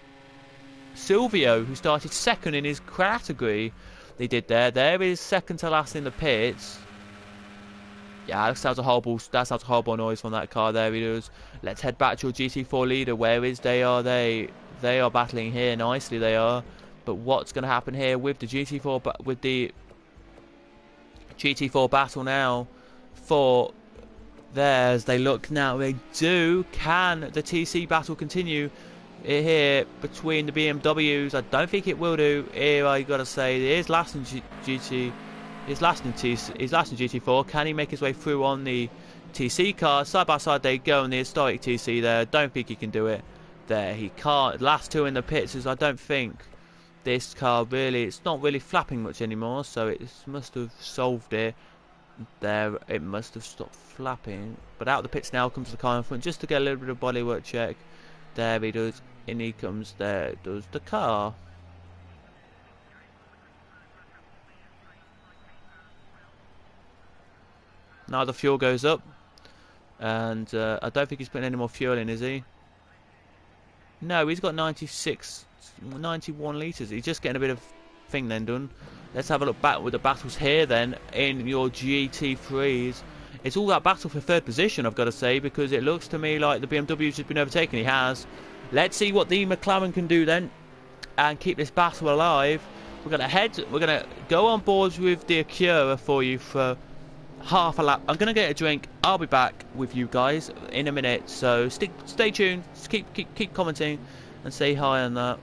Speaker 1: Silvio, who started 2nd in his category. They did there. There is 2nd to last in the pits. Yeah, that sounds a horrible noise from that car. There he is. Let's head back to your GT4 leader. Where is they? Are they are battling here nicely. They are. But what's going to happen here with the GT4? With the GT4 battle now for theirs, they look now. They do. Can the TC battle continue here between the BMWs? I don't think it will do. Here I gotta say, it is last in GT. He's last in GT4. Can he make his way through on the TC car? Side by side they go on the historic TC there. Don't think he can do it. There, he can't. Last 2 in the pits, as I don't think this car really, it's not really flapping much anymore, so it must have solved it. There, it must have stopped flapping. But out of the pits now comes the car in front, just to get a little bit of bodywork check. There he does. in he comes. There does the car. Now the fuel goes up, and I don't think he's putting any more fuel in, is he? No, he's got 91 litres. He's just getting a bit of thing then done. Let's have a look back with the battles here then in your GT3s. It's all that battle for third position, I've got to say, because it looks to me like the BMW's just been overtaken. He has. Let's see what the McLaren can do then and keep this battle alive. We're gonna go on board with the Acura for you for half a lap. I'm gonna get a drink. I'll be back with you guys in a minute. So stay tuned. Just keep commenting and say hi on that.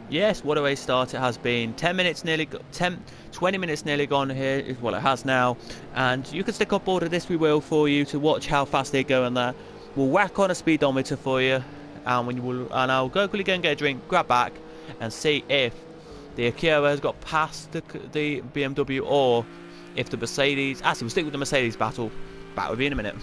Speaker 1: Yes, what a race start it has been. 20 minutes nearly gone here is what it has now. And you can stick on board of this, we will, for you to watch how fast they go in there. We'll whack on a speedometer for you, and I'll go quickly go and get a drink, grab back, and see if the Acura has got past the BMW or if the Mercedes. Actually, we'll stick with the Mercedes battle. Back with you in a minute.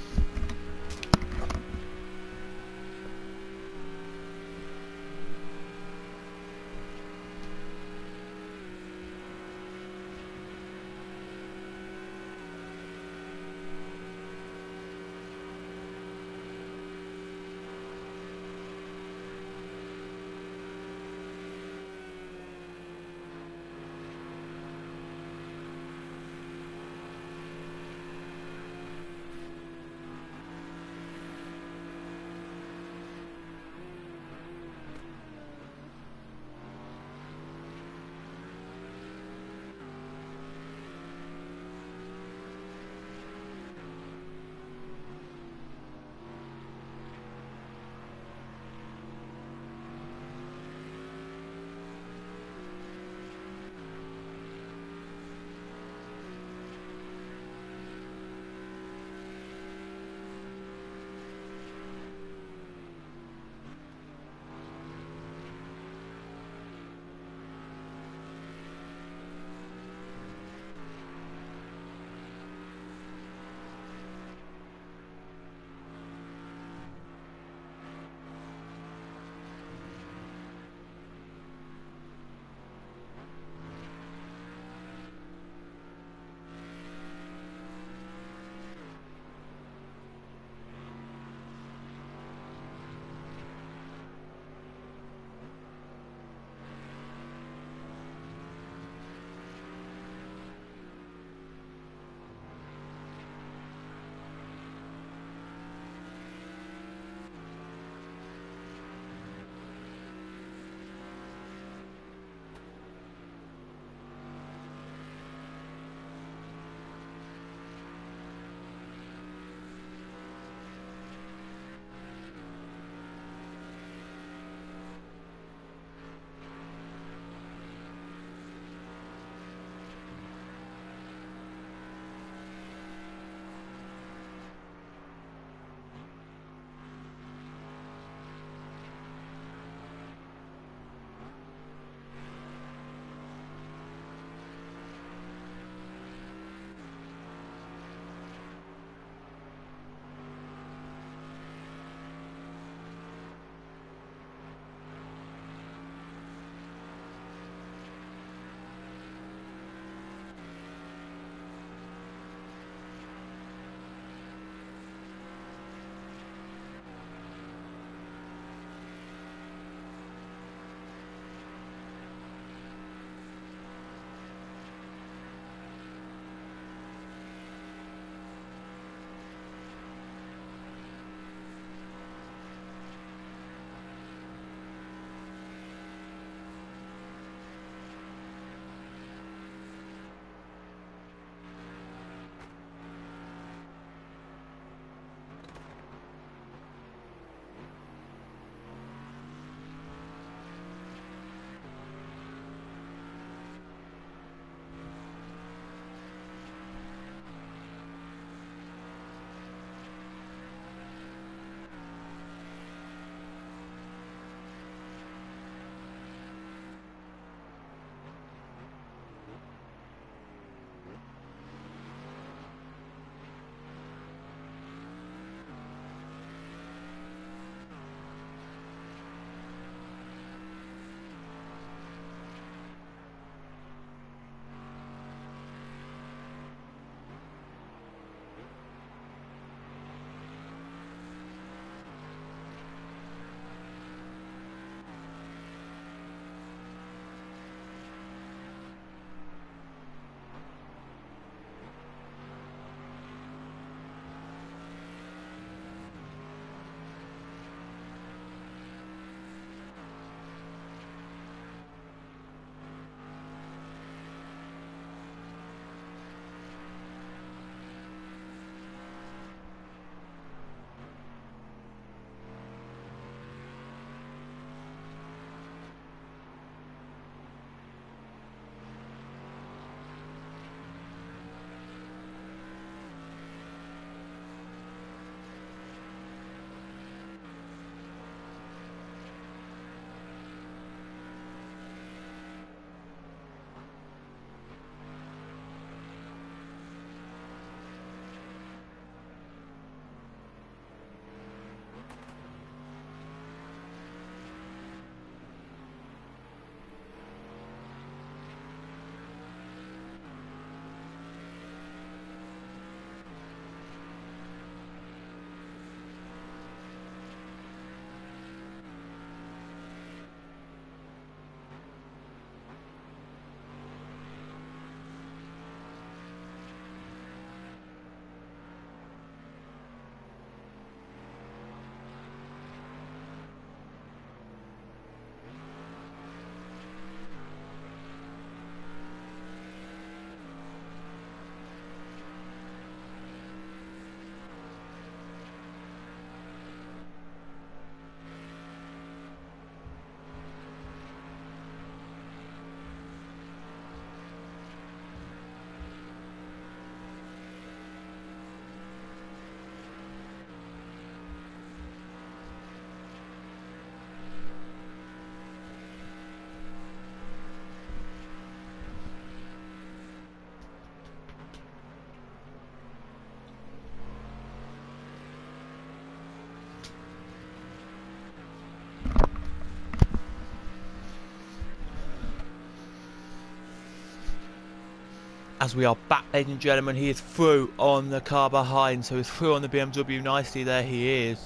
Speaker 1: As we are back, ladies and gentlemen, he is through on the car behind, so he's through on the BMW nicely. There he is.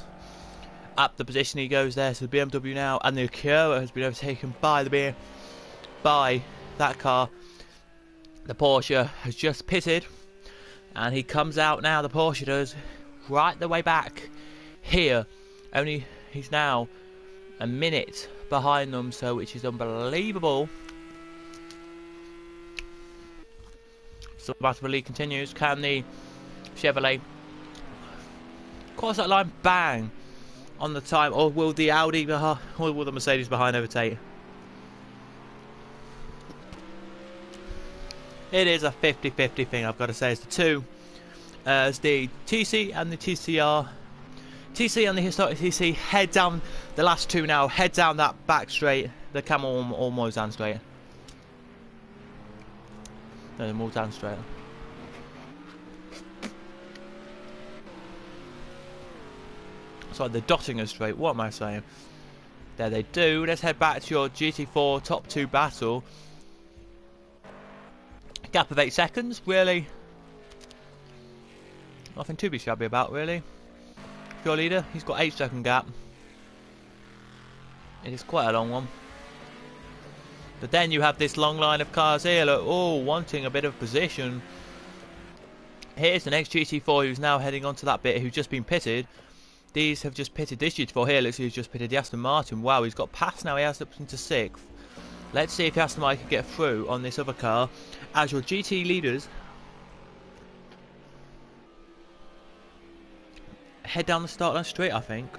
Speaker 1: Up the position he goes there, so the BMW now, and the Acura has been overtaken by that car. The Porsche has just pitted, and he comes out now, the Porsche does, right the way back here. Only he's now a minute behind them, so which is unbelievable. So the battle for the lead continues. Can the Chevrolet cross that line? Bang! On the time, or will the Audi behind, or will the Mercedes behind overtake? It is a 50-50 thing, I've got to say. It's the two. As the TC and the TCR. TC and the historic TC head down the last two now. Head down that back straight. The Camel or Mosan straight. No, the Mosan straight. Sorry, the Dottinger straight. What am I saying? There they do. Let's head back to your GT4 top 2 battle. Gap of 8 seconds, really. Nothing to be shabby about, really. Your leader, he's got 8-second gap. It is quite a long one. But then you have this long line of cars here, look, all wanting a bit of position. Here's the next GT4 who's now heading onto that bit, who's just been pitted. These have just pitted. This GT4 here looks like he's just pitted the Aston Martin. Wow, he's got past now, he has up into 6th. Let's see if Aston Martin can get through on this other car. As your GT leaders head down the start line straight, I think.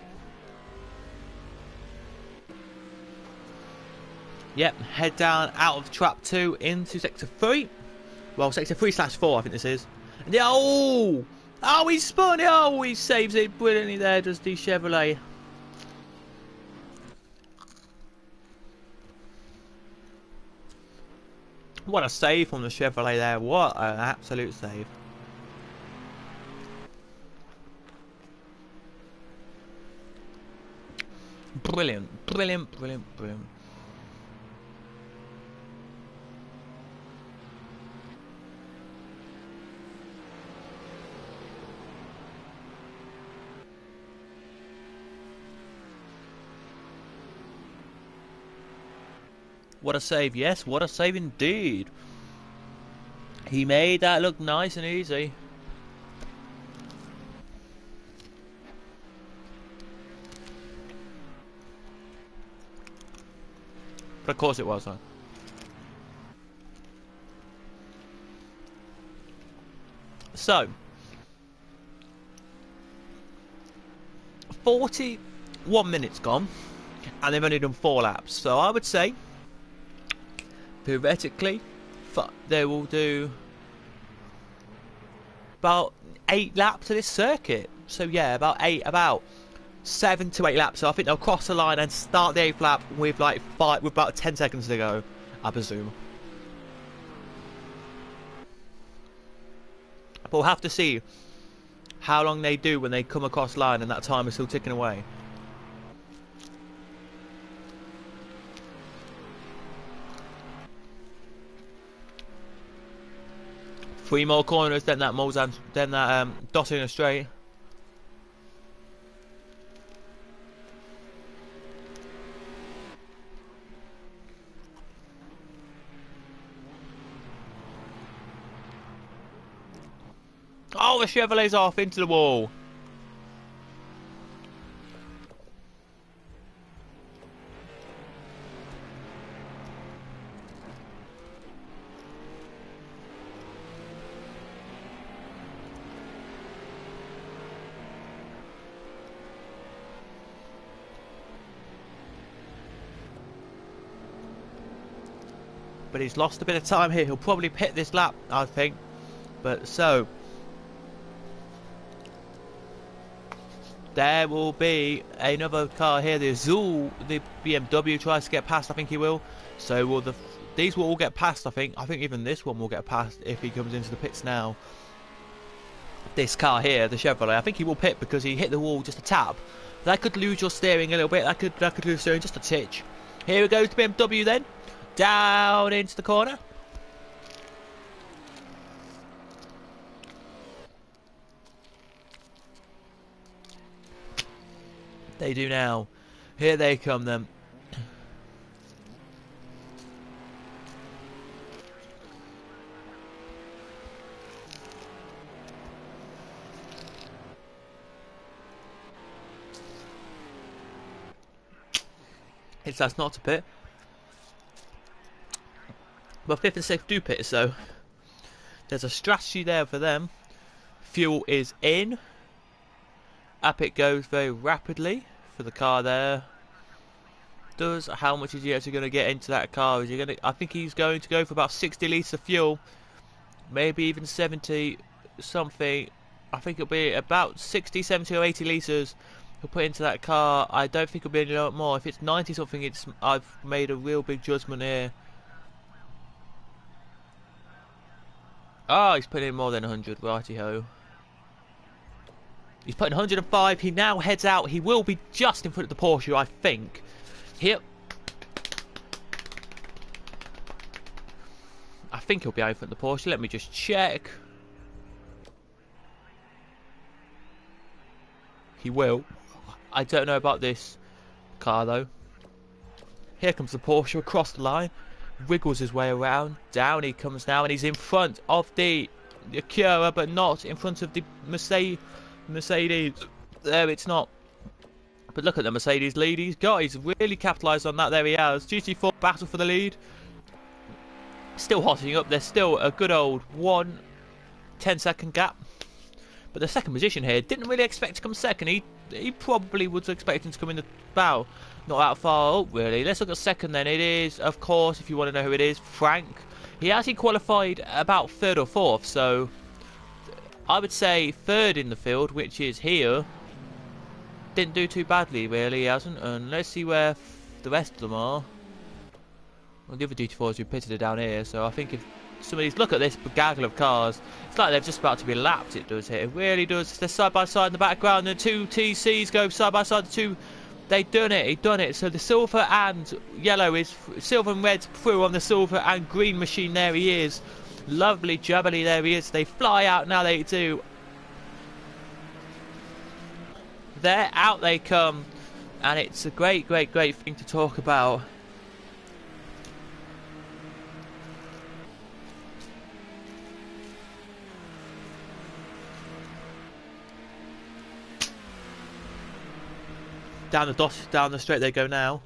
Speaker 1: Yep, head down out of trap 2 into sector 3. Well, sector 3/4, I think this is. And oh, he spun it. Oh, he saves it brilliantly there, does the Chevrolet. What a save from the Chevrolet there. What an absolute save. Brilliant, brilliant, brilliant, brilliant. What a save, yes, what a save indeed. He made that look nice and easy. But of course it was, huh? So, 41 minutes gone, and they've only done 4 laps. So I would say, theoretically, they will do about 8 laps of this circuit. So yeah, about 7 to 8 laps. So I think they'll cross the line and start the 8th lap with like with about 10 seconds to go, I presume. But we'll have to see how long they do when they come across line and that time is still ticking away. Three more corners, then that Dottinger straight. Oh, the Chevrolet's off into the wall. But he's lost a bit of time here. He'll probably pit this lap, I think. But so, there will be another car here. The Azul, the BMW tries to get past. I think he will. So will these will all get past. I think even this one will get past if he comes into the pits now. This car here, the Chevrolet, I think he will pit because he hit the wall just a tap. That could lose your steering a little bit. That could lose steering just a titch. Here we go to BMW then. Down into the corner. They do now. Here they come then. It's that's not to pit. But 5th and 6th do pit, so there's a strategy there for them. Fuel is in. Up it goes very rapidly for the car there. How much is he actually going to get into that car? Is he going to? I think he's going to go for about 60 litres of fuel, maybe even 70 something. I think it'll be about 60, 70 or 80 litres he'll put into that car. I don't think it'll be any lot more. If it's 90 something, I've made a real big judgment here. Oh, he's putting in more than 100. Righty ho. He's putting 105. He now heads out. He will be just in front of the Porsche, I think. Here. I think he'll be out in front of the Porsche. Let me just check. He will. I don't know about this car though. Here comes the Porsche across the line. Wiggles his way around. Down he comes now, and he's in front of the Acura, but not in front of the Mercedes. There, it's not. But look at the Mercedes lead he's got. He's really capitalised on that. There he has. GT4 battle for the lead. Still hotting up. There's still a good old 10-second gap. But the second position here, didn't really expect to come second. He probably was expecting to come in the bow. Not that far up, really. Let's look at second then. It is, of course, if you want to know who it is, Frank. He actually qualified about 3rd or 4th, so I would say 3rd in the field, which is here. Didn't do too badly, really, he hasn't. And let's see where the rest of them are. Well, the other GT4s who pitted are down here, so I think if somebody's look at this gaggle of cars, it's like they're just about to be lapped. It does here. It really does. They're side by side in the background. The two TCs go side by side. The two, they done it. He done it. So the silver and yellow is silver and red through on the silver and green machine. There he is. Lovely jubbly. There he is. They fly out now. They do. There, out they come, and it's a great thing to talk about. Down the straight they go now.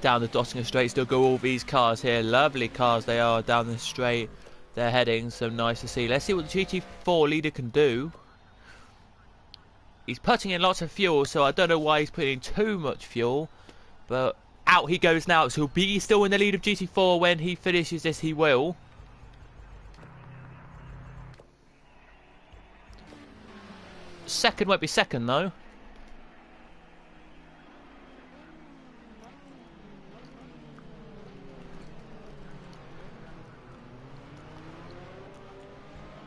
Speaker 1: Down the Dottinger straight still go all these cars here. Lovely cars they are down the straight. They're heading, so nice to see. Let's see what the GT4 leader can do. He's putting in lots of fuel, so I don't know why he's putting in too much fuel. But out he goes now, so he'll be still in the lead of GT4 when he finishes this, he will. Second won't be second, though.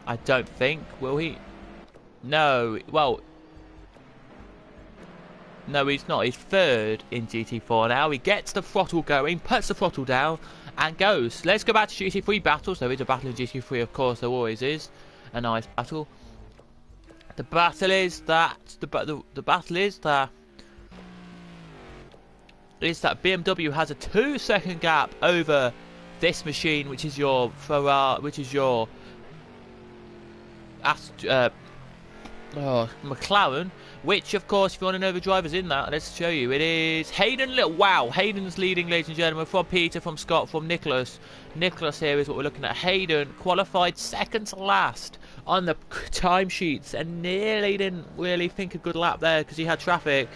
Speaker 1: I don't think. Will he? No. Well, no, he's not. He's 3rd in GT4 now. He gets the throttle going, puts the throttle down, and goes. Let's go back to GT3 battles. There is a battle in GT3, of course. There always is. A nice battle. The battle is that. The battle is that. BMW has a 2-second gap over this machine, which is your Ferrari, which is your McLaren, which of course if you want to know the drivers in that, let's show you. It is Hayden Little. Wow, Hayden's leading, ladies and gentlemen, from Peter, from Scott, from Nicholas. Nicholas here is what we're looking at. Hayden qualified 2nd to last on the timesheets and nearly didn't really think a good lap there because he had traffic.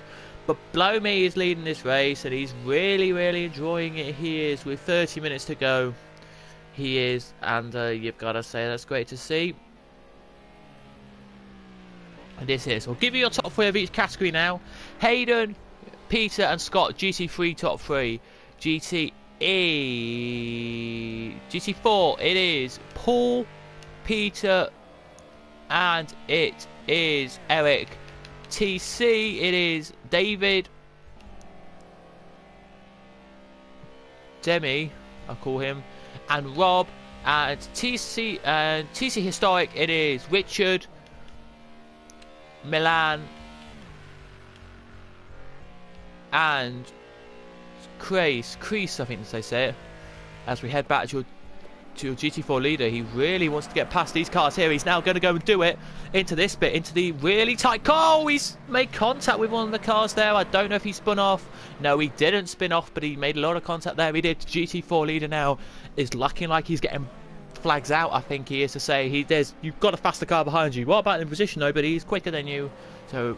Speaker 1: But blow me, is leading this race and he's really enjoying it. He is, with 30 minutes to go. He is, and you've got to say that's great to see. And this is. We'll give you your top 3 of each category now. Hayden, Peter and Scott, GT3 top 3. GT GT4. It is Paul, Peter, and it is Eric. TC. It is David, Demi, I call him, and Rob. And TC Historic. It is Richard, Milan, and Crease, I think they say it. As we head back to your GT4 leader, he really wants to get past these cars here. He's now going to go and do it into this bit, into the really tight car. Oh, he's made contact with one of the cars there. I don't know if he spun off. No, he didn't spin off, but he made a lot of contact there. He did. GT4 leader now is looking like he's getting flags out. I think he is to say you've got a faster car behind you. What about in position though? But he's quicker than you, so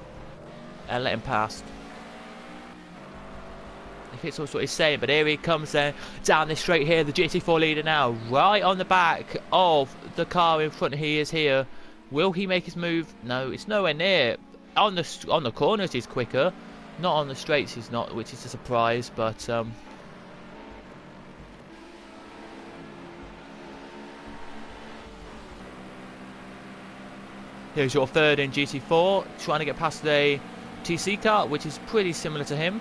Speaker 1: let him pass. If it's also what he's saying, but here he comes then down this straight here, the GT4 leader now, right on the back of the car in front. He is here. Will he make his move? No, it's nowhere near. On the corners he's quicker, not on the straights he's not, which is a surprise. But here's your third in GT4, trying to get past the TC car, which is pretty similar to him.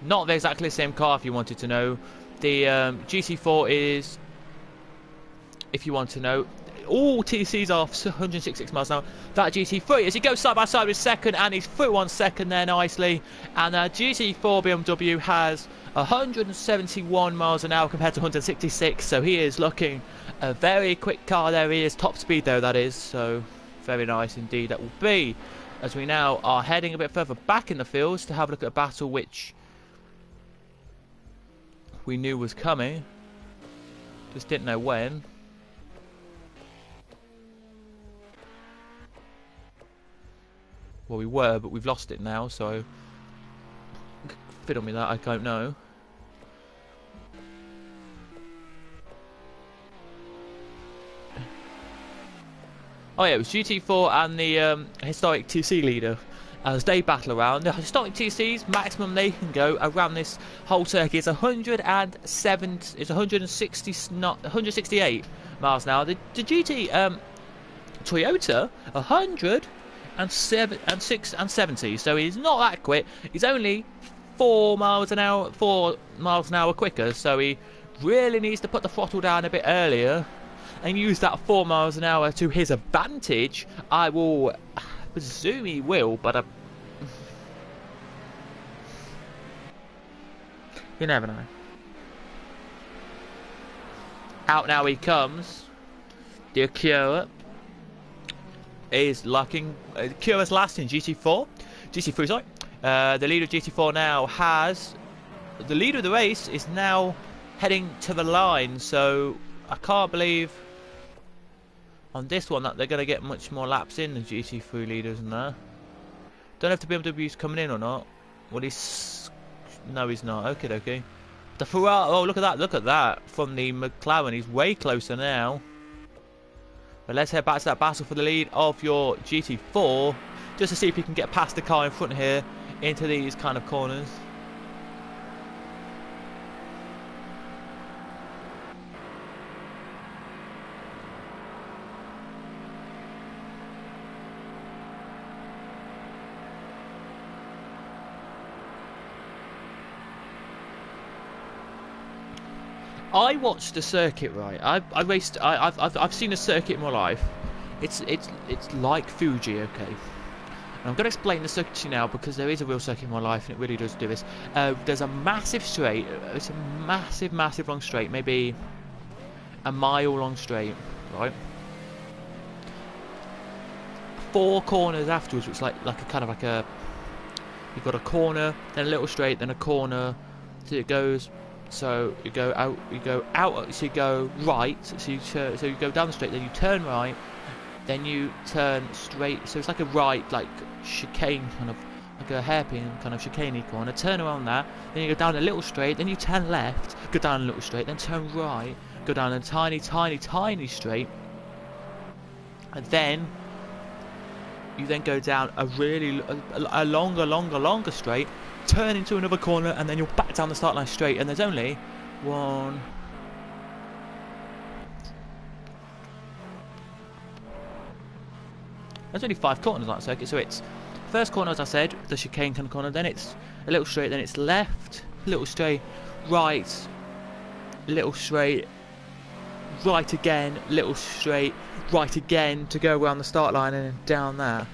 Speaker 1: Not exactly the same car, if you wanted to know. The GT4 is, if you want to know, all TCs are 166 miles an hour. That GT3, as he goes side by side with second, and he's through on second there nicely. And GT4 BMW has 171 miles an hour compared to 166, so he is looking a very quick car there. He is top speed though, that is, so very nice indeed that will be. As we now are heading a bit further back in the fields to have a look at a battle which we knew was coming, just didn't know when. Well, we were, but we've lost it now, so fiddle me that, I don't know. Oh yeah, it was GT4 and the historic TC leader. As they battle around, the historic TCs maximum they can go around this whole circuit is 107. It's 168 miles an hour. The GT Toyota 170. So he's not that quick. He's only 4 miles an hour quicker. So he really needs to put the throttle down a bit earlier and use that 4 miles an hour to his advantage. I will presume he will, but you never know. Out now he comes. The Acura is locking. Acura's last in GT3, sorry. The leader of GT4 now has. The leader of the race is now heading to the line, so I can't believe on this one that they're going to get much more laps in than GT3 leaders and that. Don't know if the BMW's coming in or not. Well, no, he's not. Okay. The Ferrari. Oh, look at that. From the McLaren, he's way closer now. But let's head back to that battle for the lead of your GT4, just to see if you can get past the car in front here into these kind of corners. I watched the circuit, right? I've seen a circuit in my life. It's like Fuji, okay. And I'm going to explain the circuit to you now because there is a real circuit in my life and it really does do this. There's a massive straight. It's a massive long straight, maybe a mile long straight, right? 4 corners afterwards, which is like a kind of like a. You've got a corner, then a little straight, then a corner. So it goes. So you go out, so you go right, so you go down the straight, then you turn right, then you turn straight, so it's like a right, like chicane, kind of, like a hairpin kind of chicane corner, turn around that, then you go down a little straight, then you turn left, go down a little straight, then turn right, go down a tiny straight, and then you then go down a really, a longer straight, turn into another corner, and then you're back down the start line straight. And there's only one. There's only 5 corners on that circuit, so it's first corner, as I said, the chicane kind of corner, then it's a little straight, then it's left, little straight, right, little straight, right again, little straight, right again to go around the start line and down there.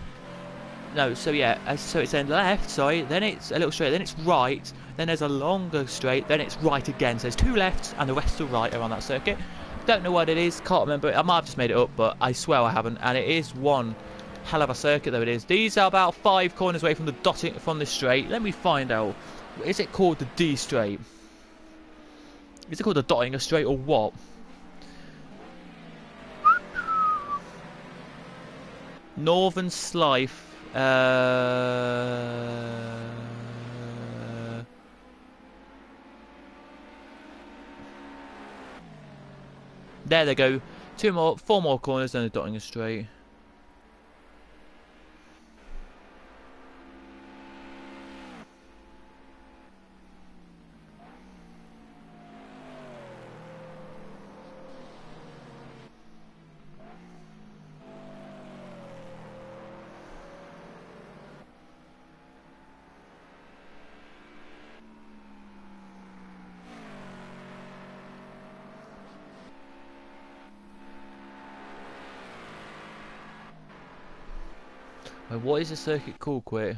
Speaker 1: No, so yeah, so it's then left, sorry, then it's a little straight, then it's right, then there's a longer straight, then it's right again. So there's 2 lefts and the rest are right around that circuit. Don't know what it is, can't remember, I might have just made it up, but I swear I haven't, and it is one hell of a circuit though it is. These are about 5 corners away from the dotting from the straight. Let me find out. Is it called the D straight? Is it called the Dottinger straight or what? Northern Slife. There they go. 4 more corners than the Dottinger straight. Wait, what is the circuit called, quick?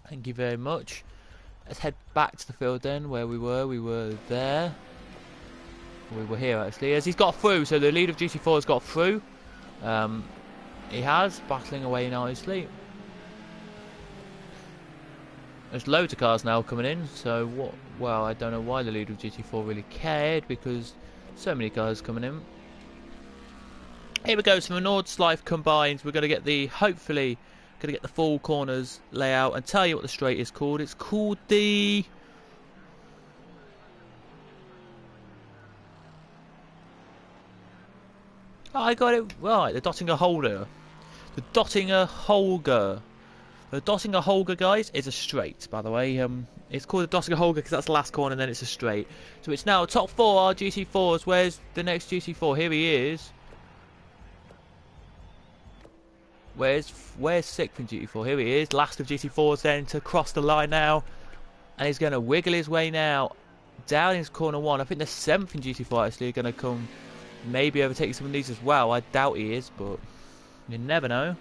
Speaker 1: Thank you very much. Let's head back to the field then, where we were. We were there. We were here actually, as he's got through. So the lead of GT4 has got through. He has, battling away nicely. There's loads of cars now coming in. So what? Well, I don't know why the lead of GT4 really cared, because so many cars coming in. Here we go. So the Nürburgring Combined. We're going to get the hopefully. Gonna get the full corners layout and tell you what the straight is called. It's called the... Oh, I got it right. The Dottinger Holger. The Dottinger Holger. The Dottinger Holger, guys, is a straight, by the way. It's called the Dottinger Holger because that's the last corner and then it's a straight. So it's now top 4 are GT4s. Where's the next GT4? Here he is. Where's 6th in GT4? Here he is, last of GT4s then to cross the line now. And he's going to wiggle his way now down into corner 1. I think the 7th in GT4 actually are going to come, maybe overtake some of these as well. I doubt he is, but you never know.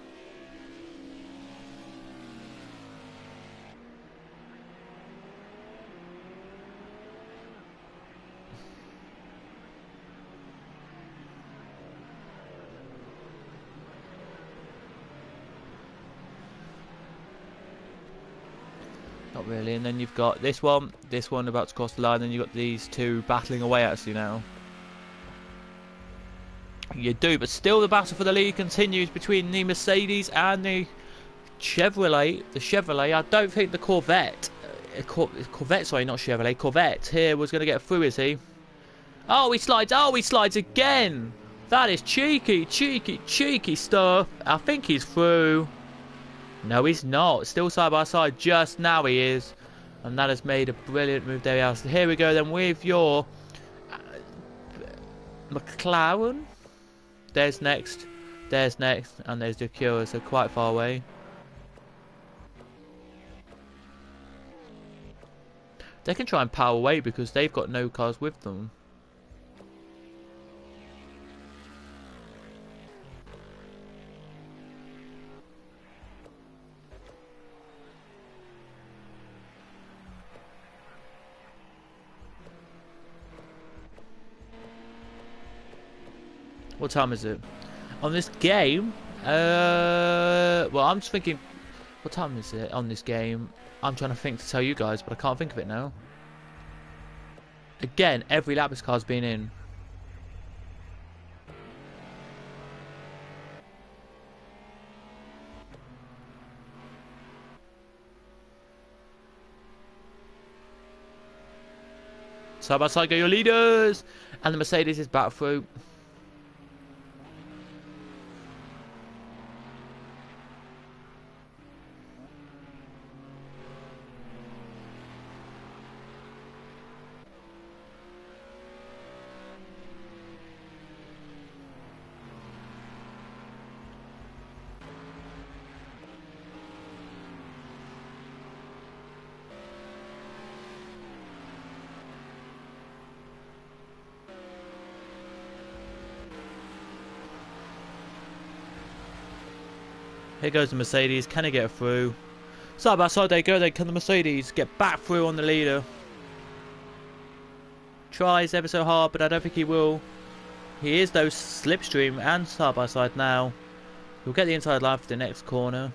Speaker 1: Not really, and then you've got this one about to cross the line, then you've got these 2 battling away actually now. You do, but still the battle for the lead continues between the Mercedes and the Chevrolet. The Chevrolet, I don't think the Corvette, sorry, not Chevrolet, Corvette here was going to get through, is he? Oh, he slides again! That is cheeky stuff. I think he's through. No, he's not. Still side by side. Just now he is. And that has made a brilliant move there. So here we go then with your McLaren. There's next. And there's the Cure. So quite far away. They can try and power away because they've got no cars with them. What time is it? On this game, well, I'm just thinking, what time is it on this game? I'm trying to think to tell you guys, but I can't think of it now. Again, every lap this car's been in. Side by side go your leaders! And the Mercedes is back through. Here goes the Mercedes. Can he get through? Side by side they go. Then can the Mercedes get back through on the leader? Tries ever so hard, but I don't think he will. He is though slipstream and side by side now. He'll get the inside line for the next corner.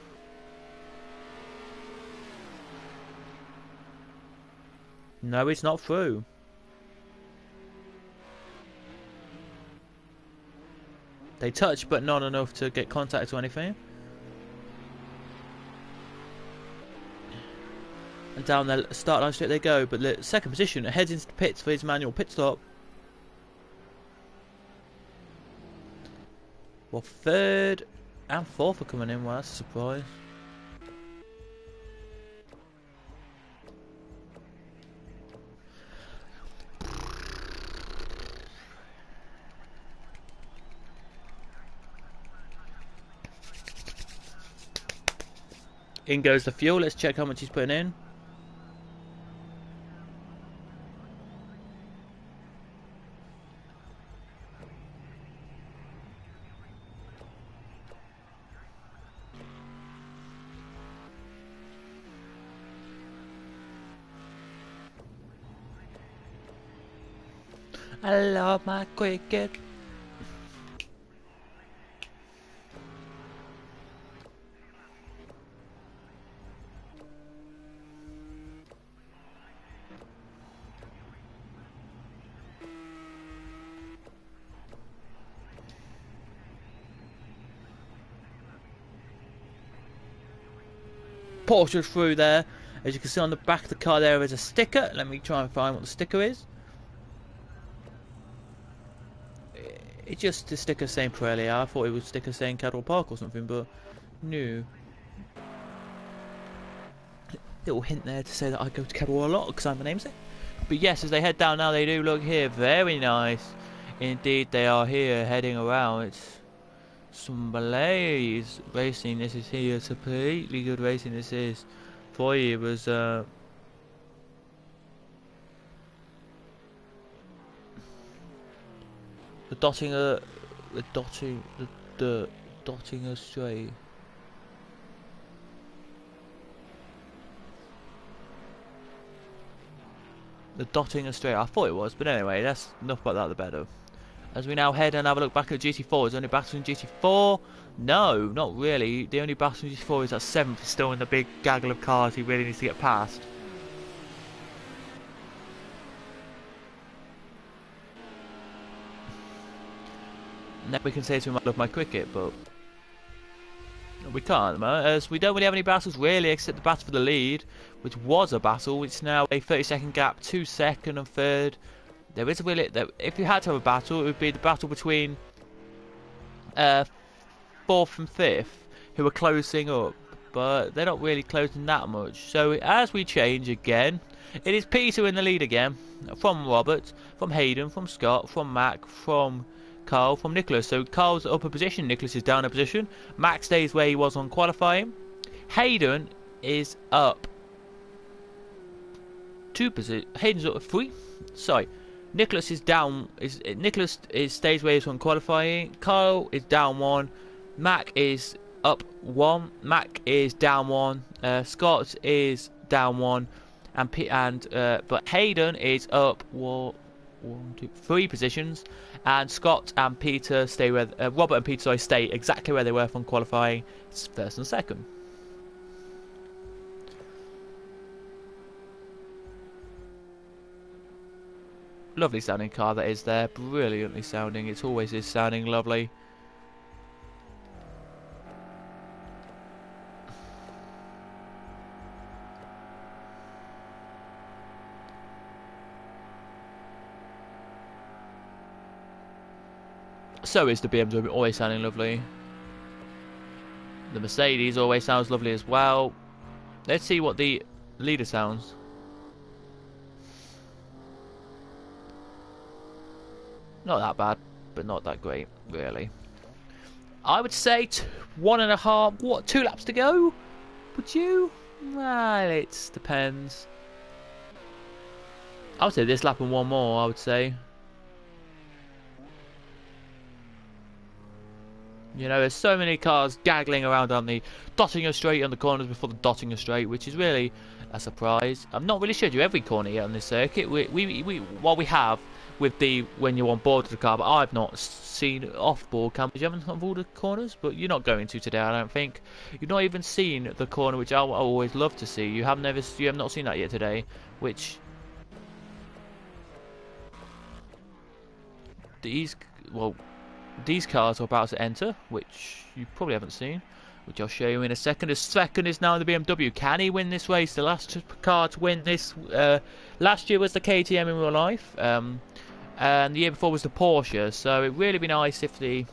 Speaker 1: No, he's not through. They touch, but not enough to get contact or anything. And down the start line straight they go, but the second position heads into the pits for his manual pit stop. Well, third and fourth are coming in. Well, that's a surprise. In goes the fuel. Let's check how much he's putting in. I love my cricket. Porsche's through there. As you can see on the back of the car there is a sticker. Let me try and find what the sticker is. It's just a sticker saying Pirelli. I thought it was a sticker saying Cadwell Park or something, but no. Little hint there to say that I go to Cadwell a lot because I'm the namesake. But yes, as they head down now, they do look here very nice. Indeed, they are here heading around. It's some blaze racing. This is here. It's completely good racing. This is for you. It was the dotting astray. The dotting astray. I thought it was, but anyway, that's enough about that. The better. As we now head and have a look back at GT4, is there any battle in GT4? No, not really. The only battle in GT4 is that 7th is still in the big gaggle of cars he really needs to get past. Now we can say to him, I love my cricket, but we can't at the moment, as we don't really have any battles really, except the battle for the lead, which was a battle. It's now a 30-second gap to second and third. There is a really, if you had to have a battle, it would be the battle between 4th and 5th, who are closing up, but they're not really closing that much. So as we change again, it is Peter in the lead again, from Robert, from Hayden, from Scott, from Mac, from Carl, from Nicholas. So Carl's up a position, Nicholas is down a position, Mac stays where he was on qualifying, Hayden is up 2 positions, Hayden's up 3, sorry. Nicholas is down. Nicholas stays where he's on qualifying. Kyle is down 1. Mac is up 1. Mac is down 1. Scott is down 1. But Hayden is up 1. one, two, three positions, and Scott and Peter stay where Robert and Peter stay exactly where they were from qualifying, first and second. Lovely sounding car that is there, brilliantly sounding. It always is sounding lovely. So is the BMW, always sounding lovely. The Mercedes always sounds lovely as well. Let's see what the leader sounds. Not that bad, but not that great, really. I would say 1.5, 2 laps to go? Would you? Well, it depends. I would say this lap and one more, I would say. You know, there's so many cars gaggling around on the Dottinger Straight on the corners before the Dottinger Straight, which is really a surprise. I've not really showed you every corner yet on this circuit. What we have with the when you're on board the car, but I've not seen off-board cameras. You haven't on board the corners, but you're not going to today, I don't think. You've not even seen the corner, which I always love to see. You have not seen that yet today, which these cars are about to enter, which you probably haven't seen, which I'll show you in a second. The second is now in the BMW. Can he win this race? The last car to win this last year was the KTM in real life, and the year before was the Porsche. So it'd really be nice if the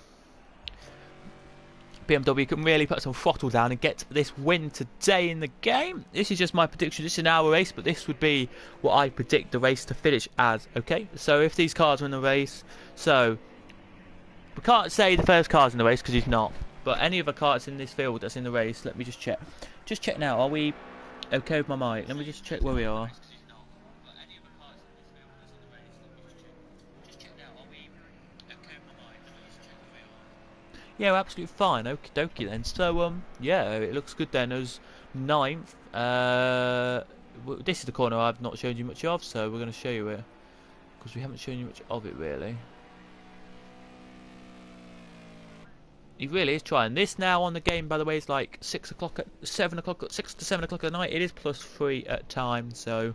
Speaker 1: BMW can really put some throttle down and get this win today in the game. This is just my prediction. This is an hour race, but this would be what I predict the race to finish as. Okay, so if these cars win the race, so we can't say the first car's in the race because he's not. But any other car that's in this field that's in the race, let me just check. Just check now. Are we okay with my mic? Let me just check where we are. Yeah, we're absolutely fine. Okie dokie then. So yeah, it looks good then as 9th. This is the corner I've not shown you much of, so we're going to show you it because we haven't shown you much of it really. He really is trying. This now on the game, by the way, is like 6 to 7 o'clock at night. It is +3 at times, so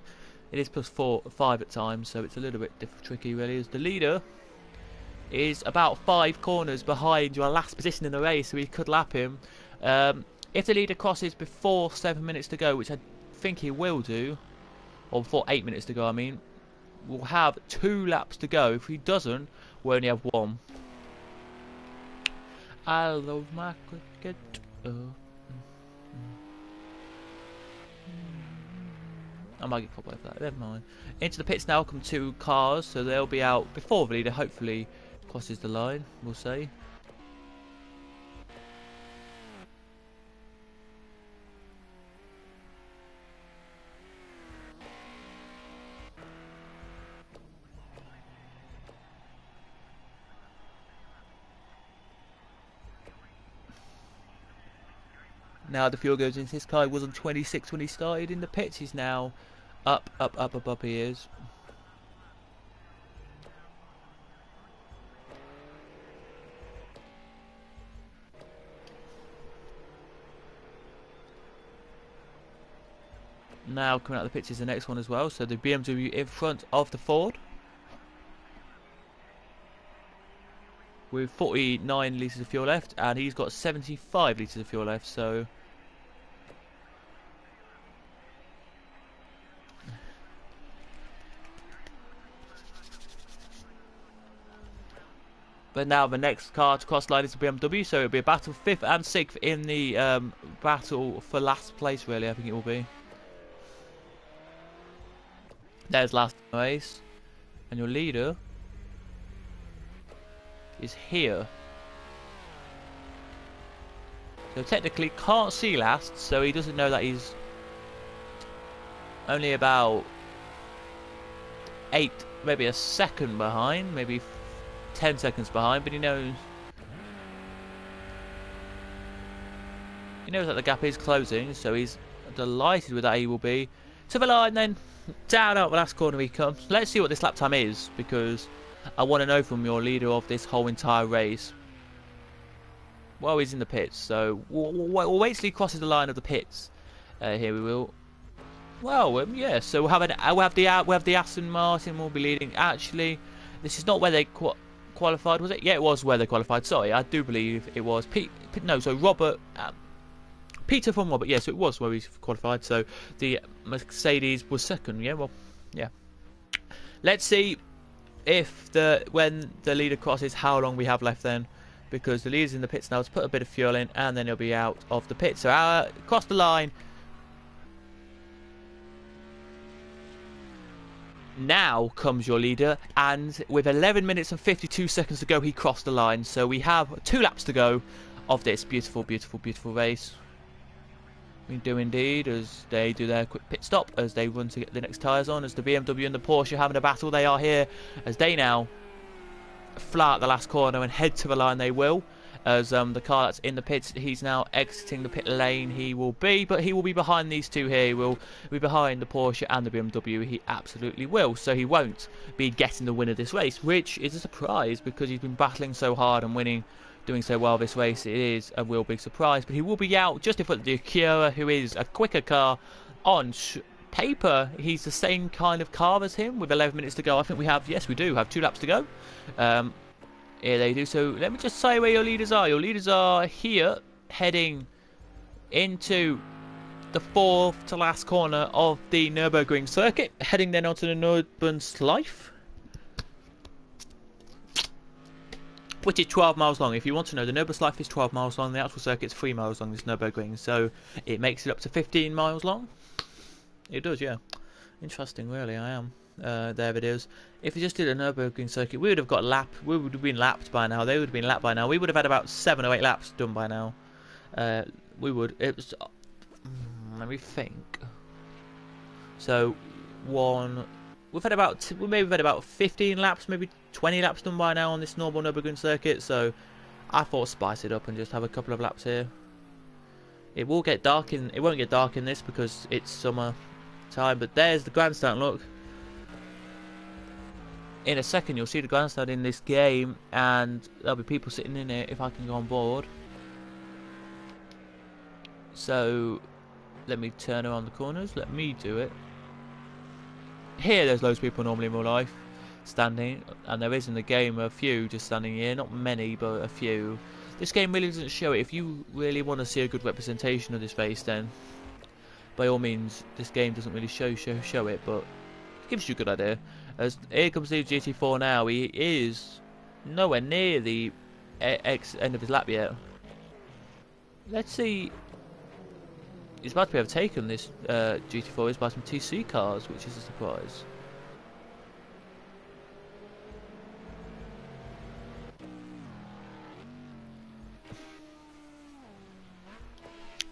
Speaker 1: it is +5 at times, so it's a little bit tricky really. As the leader is about 5 corners behind your last position in the race, so he could lap him. If the leader crosses before 7 minutes to go, which I think he will do, or before 8 minutes to go, I mean, we'll have 2 laps to go. If he doesn't, we'll only have 1. I love my cricket. I might get caught by that. Never mind. Into the pits now come 2 cars, so they'll be out before the leader hopefully crosses the line. We'll see. Now the fuel goes into his car. He was on 26 when he started in the pits. He's now up he is. Now coming out of the pits is the next one as well. So the BMW in front of the Ford with 49 litres of fuel left, and he's got 75 litres of fuel left, so but now the next car to cross line is the BMW, so it'll be a battle 5th and 6th in the battle for last place really, I think it will be. There's last race, and your leader is here. So technically can't see last, so he doesn't know that he's only about 8, maybe a second behind, maybe 10 seconds behind, but he knows that the gap is closing, so he's delighted with that. He will be to the line then. Down out the last corner he comes. Let's see what this lap time is, because I want to know from your leader of this whole entire race. Well, he's in the pits, so we'll wait till he crosses the line of the pits. Here we will. Well, yeah. So we'll have the Aston Martin will be leading. Actually, this is not where they qualified, was it? Yeah, it was where they qualified. Sorry, I do believe it was Robert. Peter from Robert, yes, it was where he qualified. So the Mercedes was second. Yeah, well, yeah. Let's see if when the leader crosses, how long we have left then, because the leader's in the pits now. Let's put a bit of fuel in, and then he'll be out of the pit. So across the line. Now comes your leader, and with 11 minutes and 52 seconds to go, he crossed the line. So we have 2 laps to go of this beautiful, beautiful, beautiful race. We do indeed, as they do their quick pit stop, as they run to get the next tyres on, as the BMW and the Porsche are having a battle. They are here, as they now fly out the last corner and head to the line. They will, as the car that's in the pits, he's now exiting the pit lane. He will be behind these two here. He will be behind the Porsche and the BMW. He absolutely will. So he won't be getting the win of this race, which is a surprise, because he's been battling so hard and doing so well this race. It is a real big surprise, but he will be out just in front of the Acura, who is a quicker car. On paper, he's the same kind of car as him, with 11 minutes to go. I think we have 2 laps to go. Here they do. So let me just say where your leaders are. Your leaders are here, heading into the 4th to last corner of the Nürburgring circuit, heading then onto the Nürburgring, which is 12 miles long. If you want to know, the Nürburgring is 12 miles long. The actual circuit's 3 miles long, this Nürburgring. So it makes it up to 15 miles long. It does, yeah. Interesting, really, I am. There it is. If we just did a Nürburgring circuit, we would have been lapped by now. They would have been lapped by now. We would have had about 7 or 8 laps done by now. We would. It was. Let me think. So, we've had about 15 laps, maybe 20 laps done by now on this normal Nürburgring circuit. So, I thought spice it up and just have a couple of laps here. It won't get dark in this because it's summer time. But there's the grandstand. Look. In a second, you'll see the grandstand in this game, and there'll be people sitting in it if I can go on board. So, let me turn around the corners. Let me do it. Here, there's loads of people normally in real life standing, and there is in the game a few just standing here. Not many, but a few. This game really doesn't show it. If you really want to see a good representation of this race, then by all means, this game doesn't really show it, but it gives you a good idea. As here comes the GT4 now. He is nowhere near the end of his lap yet. Let's see. He's about to be overtaken, this GT4 is, by some TC cars, which is a surprise.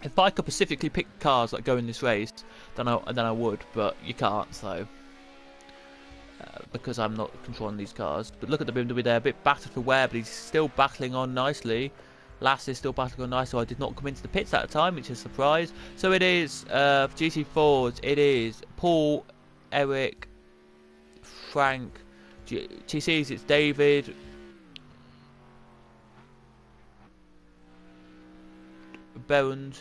Speaker 1: If I could specifically pick cars that go in this race, then I would, but you can't, so. Because I'm not controlling these cars. But look at the BMW there, a bit battered for wear, but he's still battling on nicely. Lass is still battling on nice, so I did not come into the pits at the time, which is a surprise. So it is GT4s, it is Paul, Eric, Frank, TCs, it's David, Berend,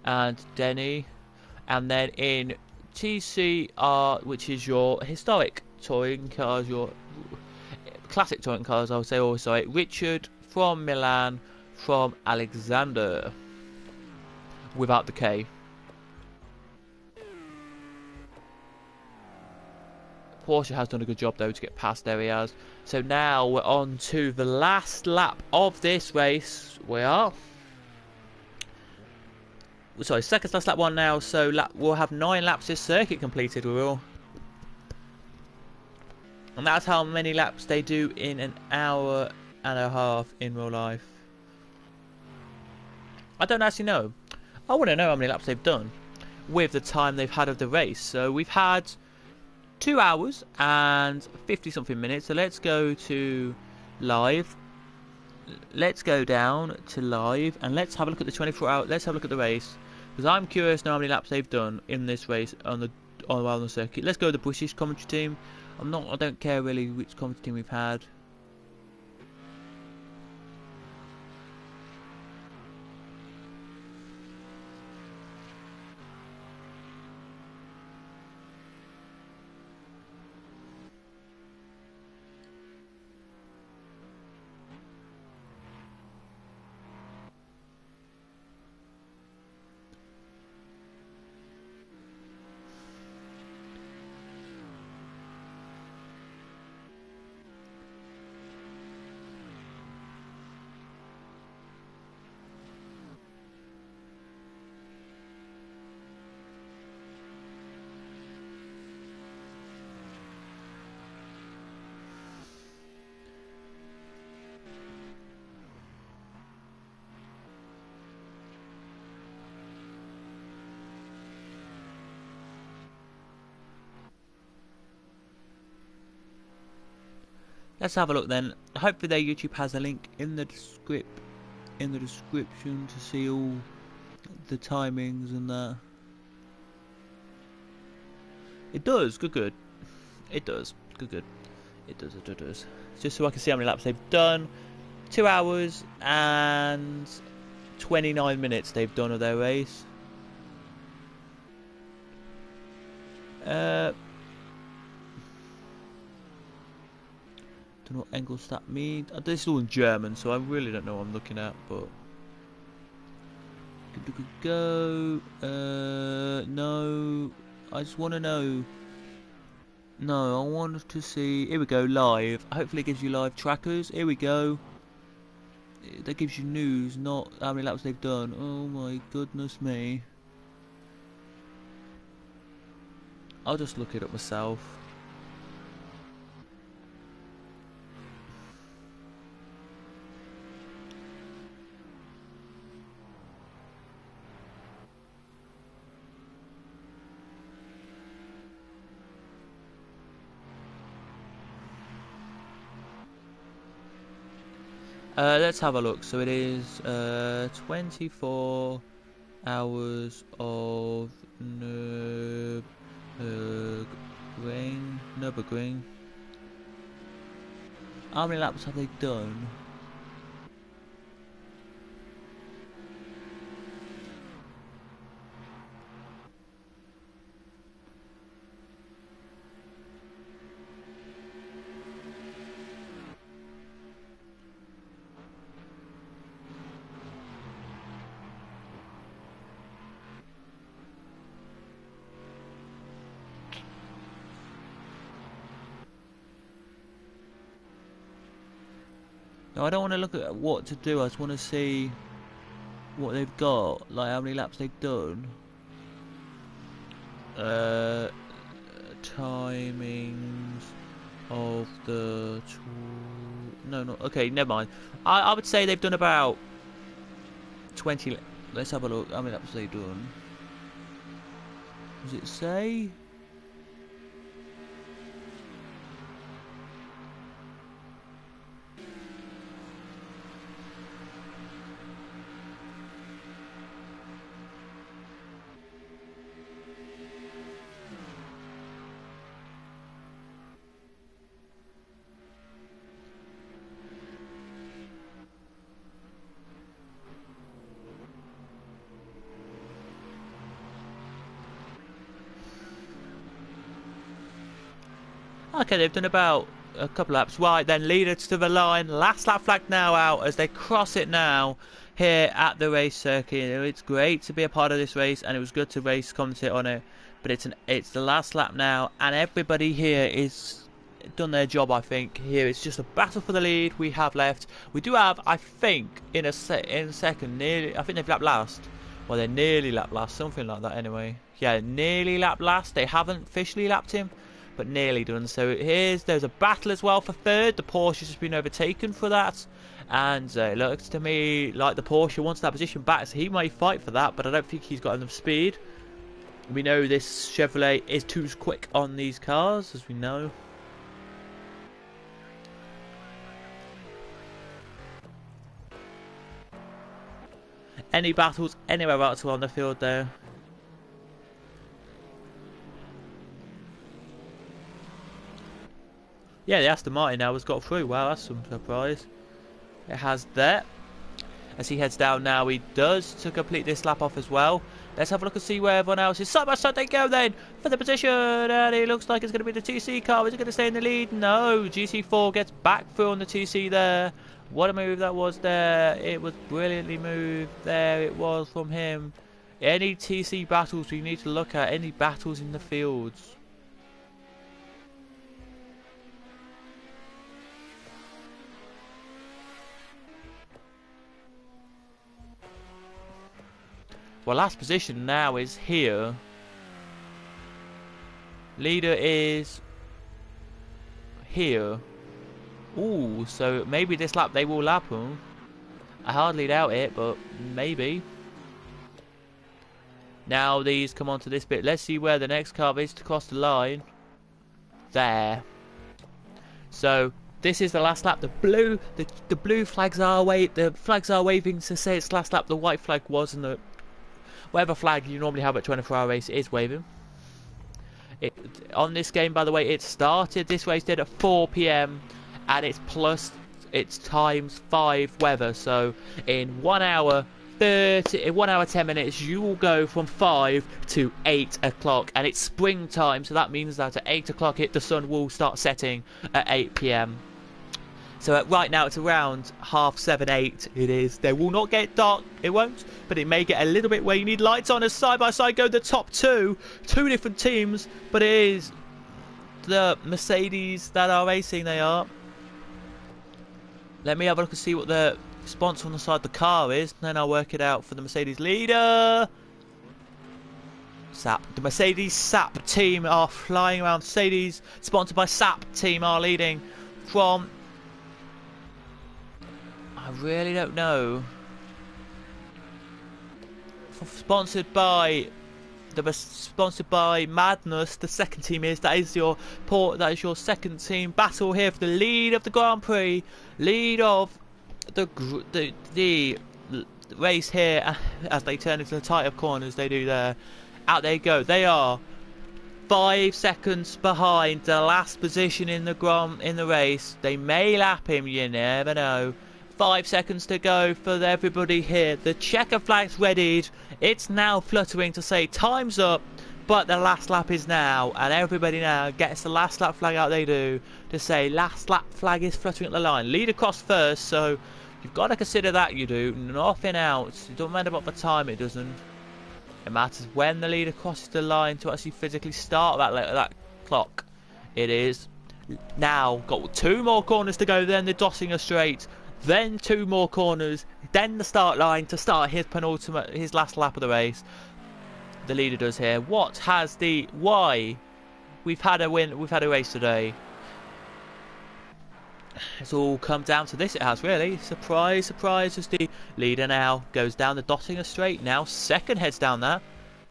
Speaker 1: and Denny. And then in TCR, which is your historic touring cars, your classic touring cars, I would say also, Richard from Milan, from Alexander, without the K. Porsche has done a good job though to get past, there he has. So now we're on to the last lap of this race. Second to last lap one now, so we'll have 9 laps this circuit completed, we will. And that's how many laps they do in an hour and a half in real life. I don't actually know. I want to know how many laps they've done with the time they've had of the race. So we've had 2 hours and 50 something minutes. So let's go to live. Let's go down to live and let's have a look at the 24 hour. Let's have a look at the race, because I'm curious to know how many laps they've done in this race on on the circuit. Let's go with the British commentary team. I don't care really which commentary team we've had. Let's have a look then. Hopefully their YouTube has a link in the description to see all the timings and that. It does, good. It does, good. It does. Just so I can see how many laps they've done. 2 hours and 29 minutes they've done of their race. Don't know what Engelstadt means. This is all in German, so I really don't know what I'm looking at, but go. No, I just want to know. No, I want to see. Here we go, live. Hopefully, it gives you live trackers. Here we go. That gives you news, not how many laps they've done. Oh my goodness me! I'll just look it up myself. Let's have a look. So it is 24 hours of Nürburgring. How many laps have they done? No, I don't want to look at what to do. I just want to see what they've got, like how many laps they've done. Timings of the okay, never mind. I would say they've done about 20. Let's have a look. How many laps have they done? Does it say? Okay, they've done about a couple laps. Right, then leader to the line. Last lap flag now out as they cross it now here at the race circuit. It's great to be a part of this race, and it was good to commentate on it. But it's the last lap now, and everybody here is done their job. I think here it's just a battle for the lead. We have left. We do have, I think, in a second, nearly. I think they've lapped last. Well, they're nearly lapped last, something like that. Anyway, yeah, nearly lapped last. They haven't officially lapped him, but nearly done. So there's a battle as well for third. The Porsche has been overtaken for that, and it looks to me like the Porsche wants that position back, so he may fight for that, but I don't think he's got enough speed. We know this Chevrolet is too quick on these cars, as we know. Any battles anywhere else on the field there? Yeah, the Aston Martin now has got through. Wow, that's some surprise. It has there. As he heads down now, he does to complete this lap off as well. Let's have a look and see where everyone else is. Side by side they go then for the position. And it looks like it's going to be the 2C car. Is it going to stay in the lead? No. GC4 gets back through on the 2C there. What a move that was there. It was brilliantly moved. There it was from him. Any TC battles we need to look at. Any battles in the fields. Well, last position now is here. Leader is here. Ooh, so maybe this lap they will lap him. I hardly doubt it, but maybe. Now these come onto this bit. Let's see where the next car is to cross the line. There. So this is the last lap. The blue flags are waving to say it's last lap. The white flag was, and the whatever flag you normally have at 24-hour race is waving. On this game, by the way, it started, this race did at 4 PM and it's times 5 weather. So in 1 hour 10 minutes you will go from 5 to 8 o'clock, and it's springtime, so that means that at 8 o'clock the sun will start setting at 8 PM. So right now it's around 7:30, 8 it is. They will not get dark, it won't, but it may get a little bit where you need lights on as side by side go the top two different teams, but it is the Mercedes that are racing, they are. Let me have a look and see what the sponsor on the side of the car is, and then I'll work it out for the Mercedes leader. SAP. The Mercedes SAP team are flying around. Mercedes, sponsored by SAP team, are leading from... I really don't know. Sponsored by Madness. The second team is that is your second team battle here for the lead of the Grand Prix, lead of the race here as they turn into the tighter corners. They do there. Out they go. They are 5 seconds behind the last position in the race. They may lap him. You never know. 5 seconds to go for everybody here. The checker flag's readied. It's now fluttering to say time's up, but the last lap is now, and everybody now gets the last lap flag out. They do to say last lap flag is fluttering at the line. Lead across first, so you've got to consider that. You do nothing else. It doesn't matter about the time. It doesn't. It matters when the leader crosses the line to actually physically start that clock. It is now got 2 more corners to go. Then the Dossinger straight. Then 2 more corners, then the start line to start his last lap of the race. The leader does here. Why? We've had a win, we've had a race today. It's all come down to this, it has really. Surprise, surprise, as the leader now goes down the Dossinger straight. Now second heads down that.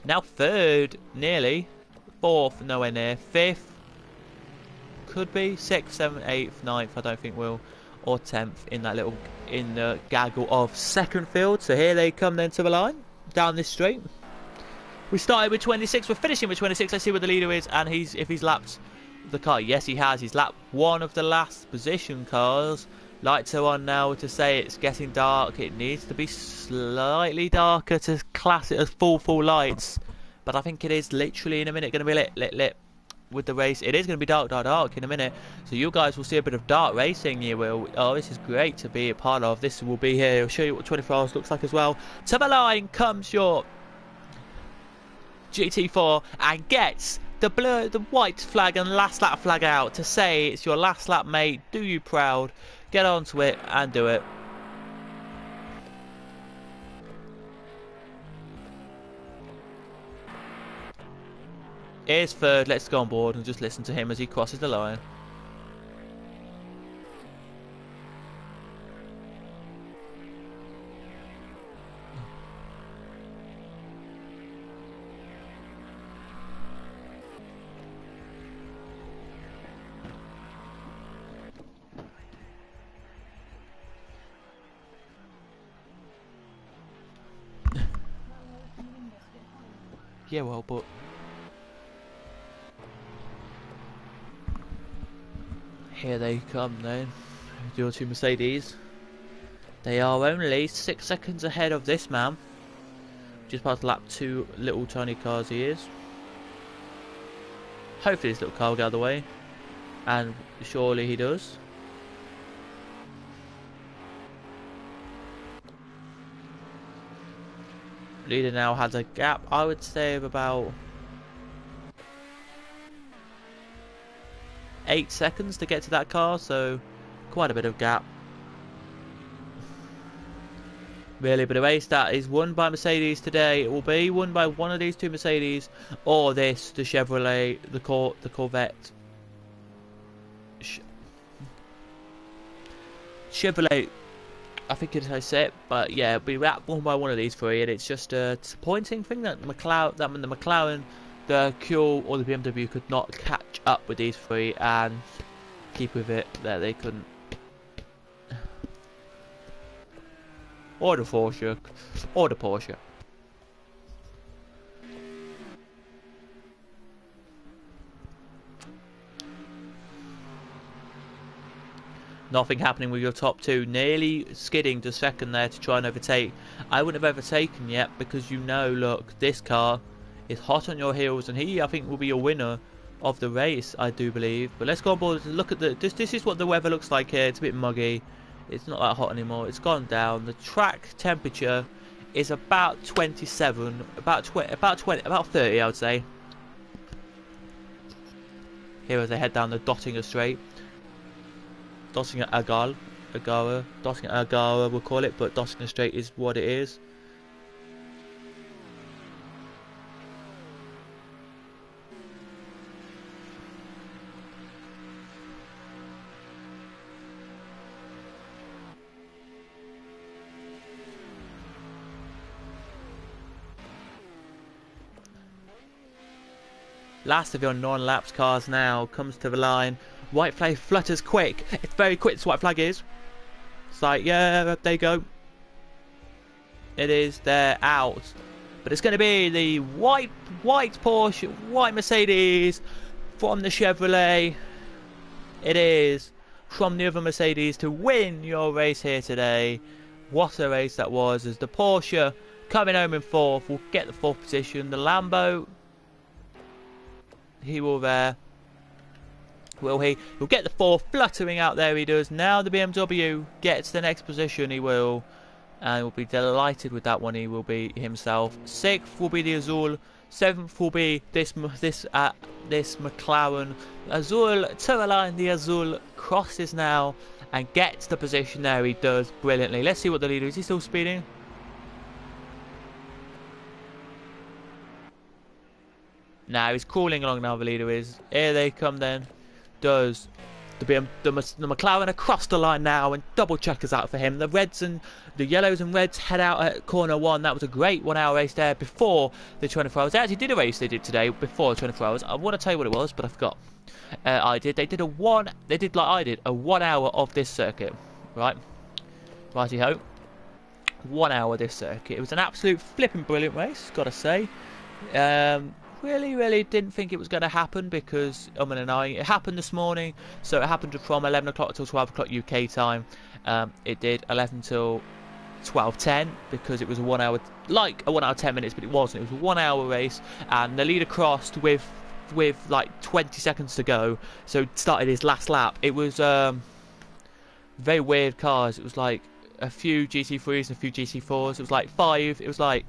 Speaker 1: Now third, nearly. Fourth, nowhere near. Fifth, could be. 6th, 7th, 8th, 9th, I don't think will. Or 10th in the gaggle of second field. So here they come then to the line down this straight. We started with 26, we're finishing with 26. Let's see where the leader is, and if he's lapped the car. Yes, he has. He's lapped one of the last position cars. Lights are on now to say it's getting dark. It needs to be slightly darker to class it as full lights, but I think it is literally in a minute going to be lit with the race. It is going to be dark in a minute, so you guys will see a bit of dark racing. You will. Oh, this is great to be a part of. This will be here. I'll show you what 24 hours looks like as well. To the line comes your GT4 and gets the white flag and last lap flag out to say it's your last lap, mate. Do you proud. Get onto it and do it. Here's third. Let's go on board and just listen to him as he crosses the line. Yeah, well, but Here they come then. Your two Mercedes. They are only 6 seconds ahead of this man. Just past lap 2 little tiny cars he is. Hopefully this little car will get out of the way. And surely he does. Leader now has a gap, I would say, of about 8 seconds to get to that car, so quite a bit of gap. Really, but a race that is won by Mercedes today, it will be won by one of these two Mercedes, or this, the Chevrolet, the Corvette. Chevrolet, I think it's how I say it, but yeah, it'll be won by one of these three, and it's just a disappointing thing that the McLaren, the Q, or the BMW could not catch up with these three and keep with it. That they couldn't. Or the Porsche. Or the Porsche. Nothing happening with your top two. Nearly skidding to second there to try and overtake. I wouldn't have overtaken yet because you know, look, this car is hot on your heels, and he, I think, will be your winner of the race, I do believe. But let's go on board and look at the. This is what the weather looks like here. It's a bit muggy. It's not that hot anymore. It's gone down. The track temperature is about 27, about 30, I would say. Here as they head down the Dottinger Straight. Dottinger Agara, we'll call it, but Dottinger Straight is what it is. Last of your non-lapsed cars now comes to the line. White flag flutters quick. It's very quick, this white flag is. It's like, yeah, there you go. It is, they're out. But it's going to be the white Porsche, white Mercedes from the Chevrolet. It is from the other Mercedes to win your race here today. What a race that was, as the Porsche coming home in 4th will get the 4th position. The Lambo, he will there. Will he? He'll get the 4th, fluttering out there he does. Now the BMW gets the next position, he will. And will be delighted with that one, he will be himself. 6th will be the Azul. 7th will be this McLaren. Azul, Tureline, the Azul crosses now and gets the position there, he does brilliantly. Let's see what the leader is. He still speeding? Now he's crawling along now, the leader is. Here they come then. Does the McLaren across the line now, and double checkers out for him. The reds and the yellows and reds head out at corner 1. That was a great 1 hour race there before the 24 hours. They actually did a race they did today before the 24 hours. I want to tell you what it was, but I forgot. They did like I did, a 1 hour of this circuit. Right? Righty ho. 1 hour this circuit. It was an absolute flipping brilliant race, gotta say. Really didn't think it was going to happen because it happened this morning, so it happened from 11 o'clock till 12 o'clock UK time. It did 11 till 12:10 because it was a 1 hour, like a 1 hour 10 minutes, but it wasn't. It was a 1 hour race, and the leader crossed with like 20 seconds to go, so started his last lap. It was very weird cars. It was like a few GT3s and a few GT4s. It was like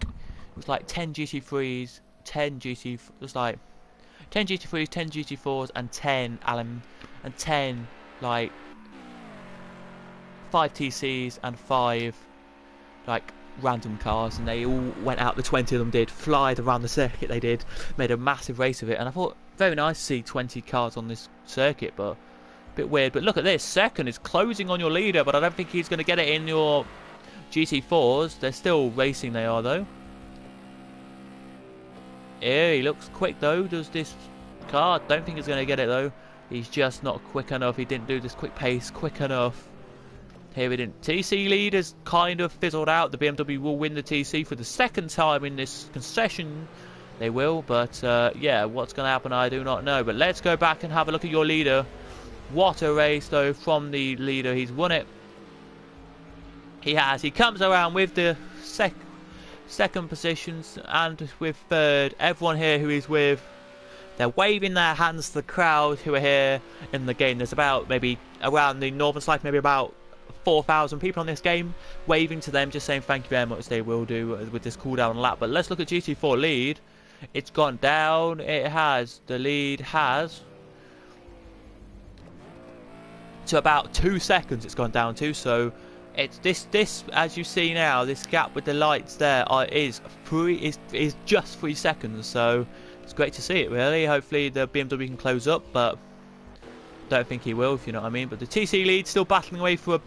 Speaker 1: 10 GT3s. 10 GT3s, 10 GT4s, and 10 like 5 TCs and 5 like random cars, and they all went out. The 20 of them did fly around the circuit. They did, made a massive race of it, and I thought very nice to see 20 cars on this circuit, but a bit weird. But look at this, second is closing on your leader, but I don't think he's going to get it in your GT4s. They're still racing, they are though. Yeah, he looks quick though, does this car. Don't think he's going to get it though. He's just not quick enough. He didn't do this quick pace quick enough. Here we didn't. TC lead has kind of fizzled out. The BMW will win the TC for the second time in this concession. They will, but yeah, what's going to happen I do not know. But let's go back and have a look at your leader. What a race though from the leader. He's won it. He has. He comes around with the second positions and with third. Everyone here who he's with, they're waving their hands to the crowd who are here in the game. There's about maybe around the northern side, maybe about 4,000 people on this game, waving to them, just saying thank you very much. They will do with this cooldown lap. But let's look at GT4 lead. It's gone down. It has. The lead has to about 2 seconds. It's gone down to. So it's this as you see now. This gap with the lights there is just 3 seconds. So it's great to see it. Really. Hopefully the BMW can close up, but don't think he will, if you know what I mean. But the TC lead still battling away for a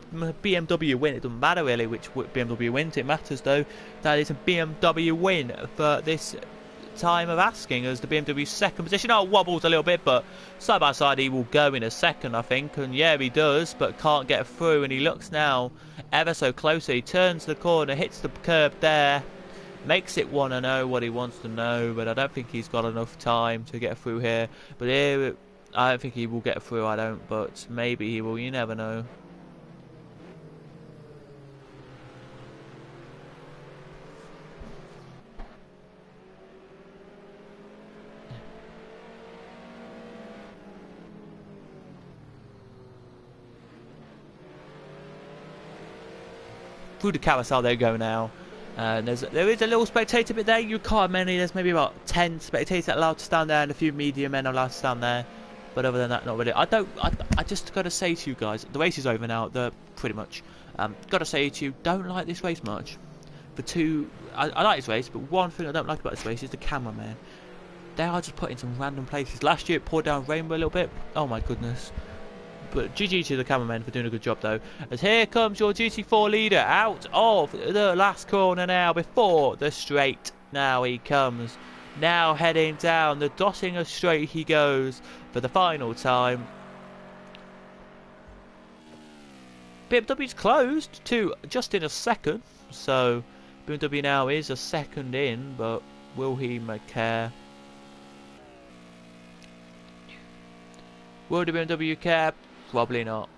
Speaker 1: BMW win. It doesn't matter really which BMW wins. It matters though that it's a BMW win for this time of asking, as the BMW's second position. Oh, wobbles a little bit, but side by side he will go in a second, I think. And yeah, he does, but can't get through. And he looks now ever so close. He turns the corner, hits the curb there, makes it want to know what he wants to know. But I don't think he's got enough time to get through here. But here, I don't think he will get through, I don't, but maybe he will, you never know. Through the carousel they go now. There is a little spectator bit there. You can't many. There's maybe about 10 spectators allowed to stand there, and a few media men are allowed to stand there. But other than that, not really. I just got to say to you guys, the race is over now. Pretty much. Got to say to you, don't like this race much. I like this race, but one thing I don't like about this race is the cameraman. They are just put in some random places. Last year it poured down rainbow a little bit. Oh my goodness. But GG to the cameraman for doing a good job though. As here comes your GT4 leader out of the last corner now before the straight. Now he comes. Now heading down the Dottinger straight he goes for the final time. BMW's closed to just in a second. So BMW now is a second in, but will he care? Will the BMW care? Probably not.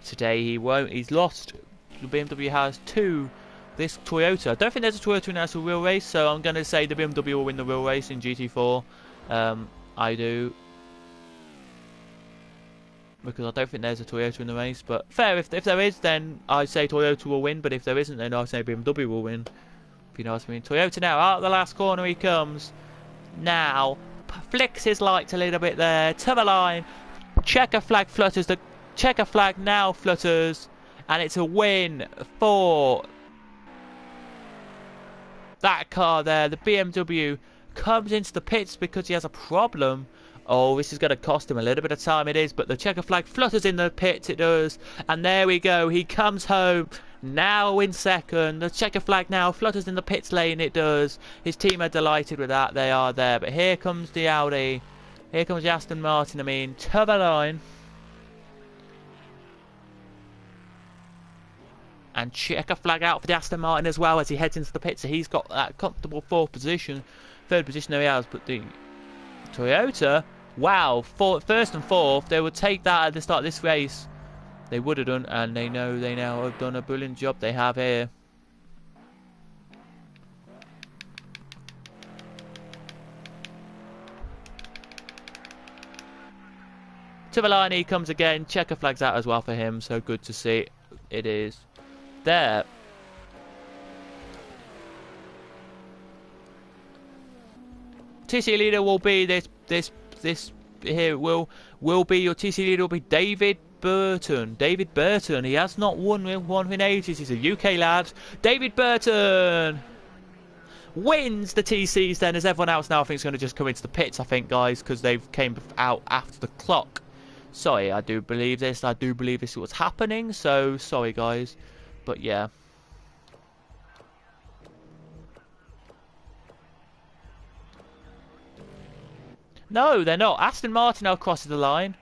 Speaker 1: Today he won't. He's lost. The BMW has two. This Toyota. I don't think there's a Toyota in the real race, so I'm going to say the BMW will win the real race in GT4. I do. Because I don't think there's a Toyota in the race. But fair, if there is, then I say Toyota will win. But if there isn't, then I say BMW will win. If you know what I mean. Toyota now, out of the last corner he comes. Now, flicks his lights a little bit there. To the line. Checker flag flutters. The checker flag now flutters. And it's a win for that car there. The BMW comes into the pits because he has a problem. Oh, this is going to cost him a little bit of time, it is. But the checker flag flutters in the pits, it does. And there we go. He comes home. Now in second. The checker flag now flutters in the pits lane, it does. His team are delighted with that. They are there. But here comes the Audi. Here comes the Aston Martin, to the line. And checker flag out for the Aston Martin as well as he heads into the pits. So he's got that comfortable third position there he has. But the Toyota, wow, first and fourth, they would take that at the start of this race. They would have done, and they know they now have done a brilliant job. They have here. To the line he comes again. Checker flags out as well for him. So good to see. It is there. TC leader will be this here will be your TC leader will be David Burton. David Burton. He has not won one in ages. He's a UK lad. David Burton wins the TCs then, as everyone else now I think is going to just come into the pits, I think, guys, because they've came out after the clock. Sorry, I do believe this. I do believe this is what's happening. So sorry, guys. But yeah. No, they're not. Aston Martin now crosses the line.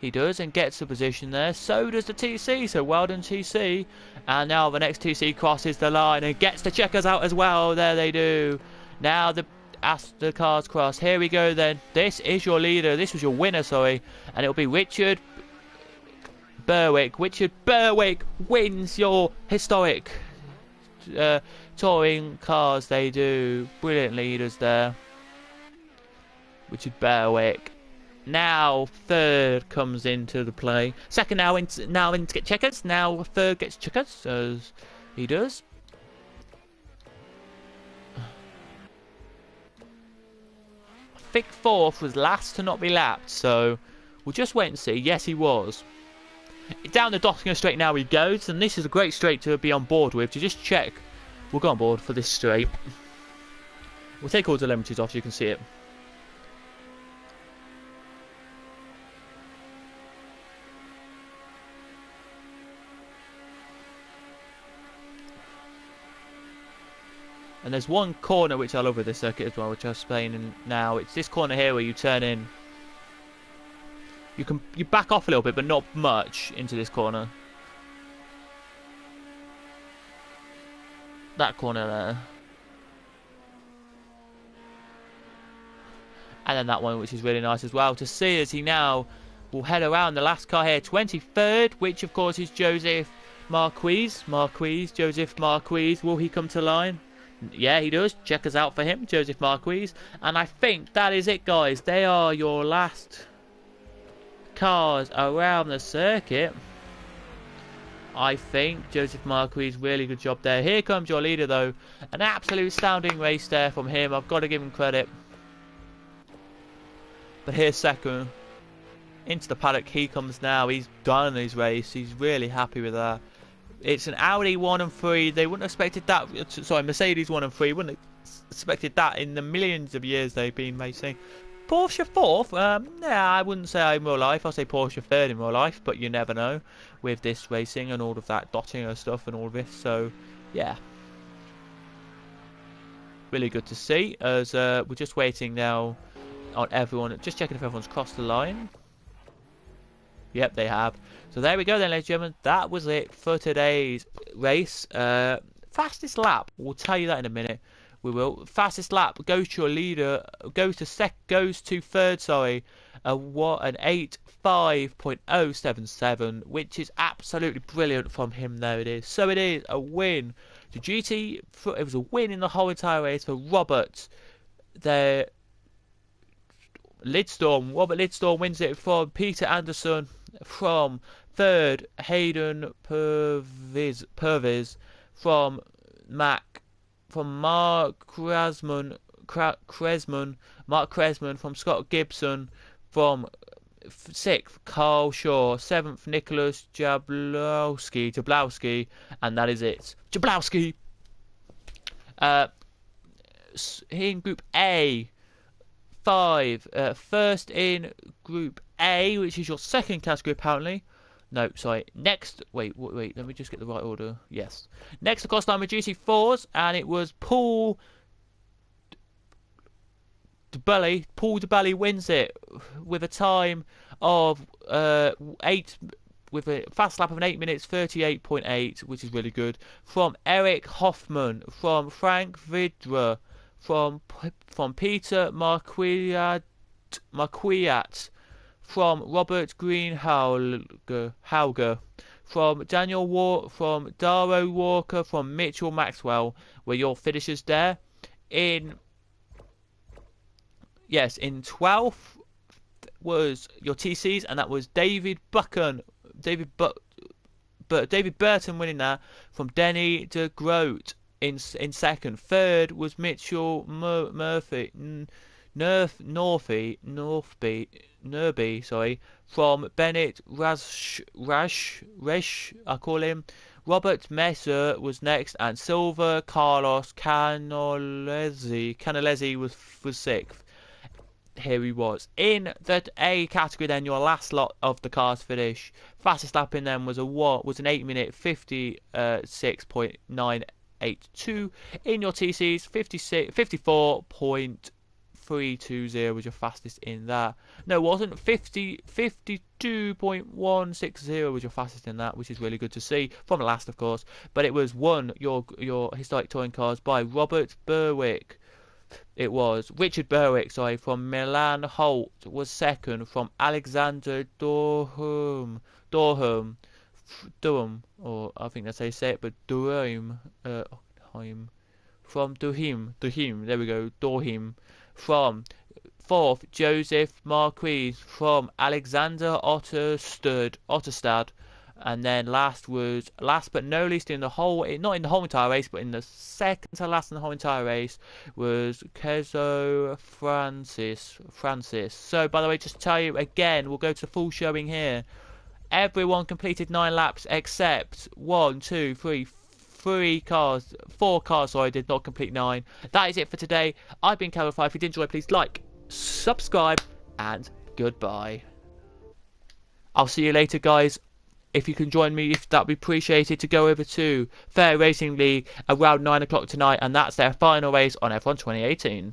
Speaker 1: He does and gets the position there. So does the TC. So well done, TC. And now the next TC crosses the line and gets the checkers out as well. There they do. Now the as the cars cross. Here we go then. This is your leader. This was your winner, sorry. And it'll be Richard Berwick. Richard Berwick wins your historic touring cars. They do. Brilliant leaders there. Richard Berwick. Now third comes into the play. Second now in to get checkers. Now third gets checkers as he does. I think fourth was last to not be lapped, so we'll just wait and see. Yes, he was. Down the Dottinger straight now he goes, and this is a great straight to be on board with. To just check, we'll go on board for this straight. We'll take all the telemetries off so you can see it. And there's one corner which I love with this circuit as well, which I'll explain now. It's this corner here where you turn in. You back off a little bit, but not much into this corner. That corner there. And then that one, which is really nice as well to see, as he now will head around the last car here, 23rd, which of course is Joseph Marquise. Joseph Marquise. Will he come to line? Yeah, he does. Check us out for him, Joseph Marquise. And I think that is it, guys. They are your last cars around the circuit. I think Joseph Marquise, really good job there. Here comes your leader, though. An absolute astounding race there from him. I've got to give him credit. But here's second. Into the paddock he comes now. He's done his race. He's really happy with that. It's an Audi 1 and 3. They wouldn't have expected that. Sorry, Mercedes 1 and 3. Wouldn't have expected that in the millions of years they've been racing. Porsche 4th? Yeah, I wouldn't say in real life. I'll say Porsche 3rd in real life. But you never know with this racing and all of that Dottinger stuff and all of this. So, yeah. Really good to see. As we're just waiting now on everyone. Just checking if everyone's crossed the line. Yep, they have. So there we go then, ladies and gentlemen. That was it for today's race. Fastest lap. We'll tell you that in a minute. We will. Fastest lap goes to your leader. Goes to third. Sorry. What an 8.5.077, which is absolutely brilliant from him. There it is. So it is a win to GT. It was a win in the whole entire race for Robert. Robert Lidstorm wins it from Peter Anderson. From third, Hayden Purvis from Mark Kresman from Scott Gibson, from sixth, Carl Shaw, seventh, Nicholas Jablowski, and that is it. Jablowski. In Group A. First in Group A, which is your second category apparently. No, sorry. Next, wait. Let me just get the right order. Yes. Next, of course, I'm with GT4s, and it was Paul DeBelly. Paul DeBelly wins it with a time of with a fast lap of an 8 minutes 38.8, which is really good. From Eric Hoffman, from Frank Vidra, from Peter Marquiat, from Robert Greenhauger, from Daniel from Daro Walker, from Mitchell Maxwell, were your finishers there. In 12th was your TCs, and that was David Burton winning that from Denny de Groot. In second. Third was Mitchell Northby, from Bennett Rash, I call him. Robert Messer was next, and Silver Carlos Canalesi was sixth. Here he was. In the A category then, your last lot of the cars finish. Fastest lap in them was an 8 minute 56.982. In your TCs, 54.320 was your fastest in that. No, it wasn't. 52.160 was your fastest in that, which is really good to see from the last, of course. But it was won your historic touring cars by Robert Berwick. It was Richard Berwick, sorry, from Milan Holt was second from Alexander Durham, or I think that's how you say it, but Durham, from Durham, there we go, Durham, from fourth, Joseph Marquis from Alexander Otterstad, and then last but no least in the whole, not in the whole entire race, but in the second to last in the whole entire race was Kezo Francis. So, by the way, just to tell you again, we'll go to the full showing here. Everyone completed 9 laps except 4 cars, sorry, did not complete 9. That is it for today. I've been Calvin. If you did enjoy, please like, subscribe, and goodbye. I'll see you later, guys. If you can join me, that'd be appreciated, to go over to Fair Racing League around 9 o'clock tonight, and that's their final race on F1 2018.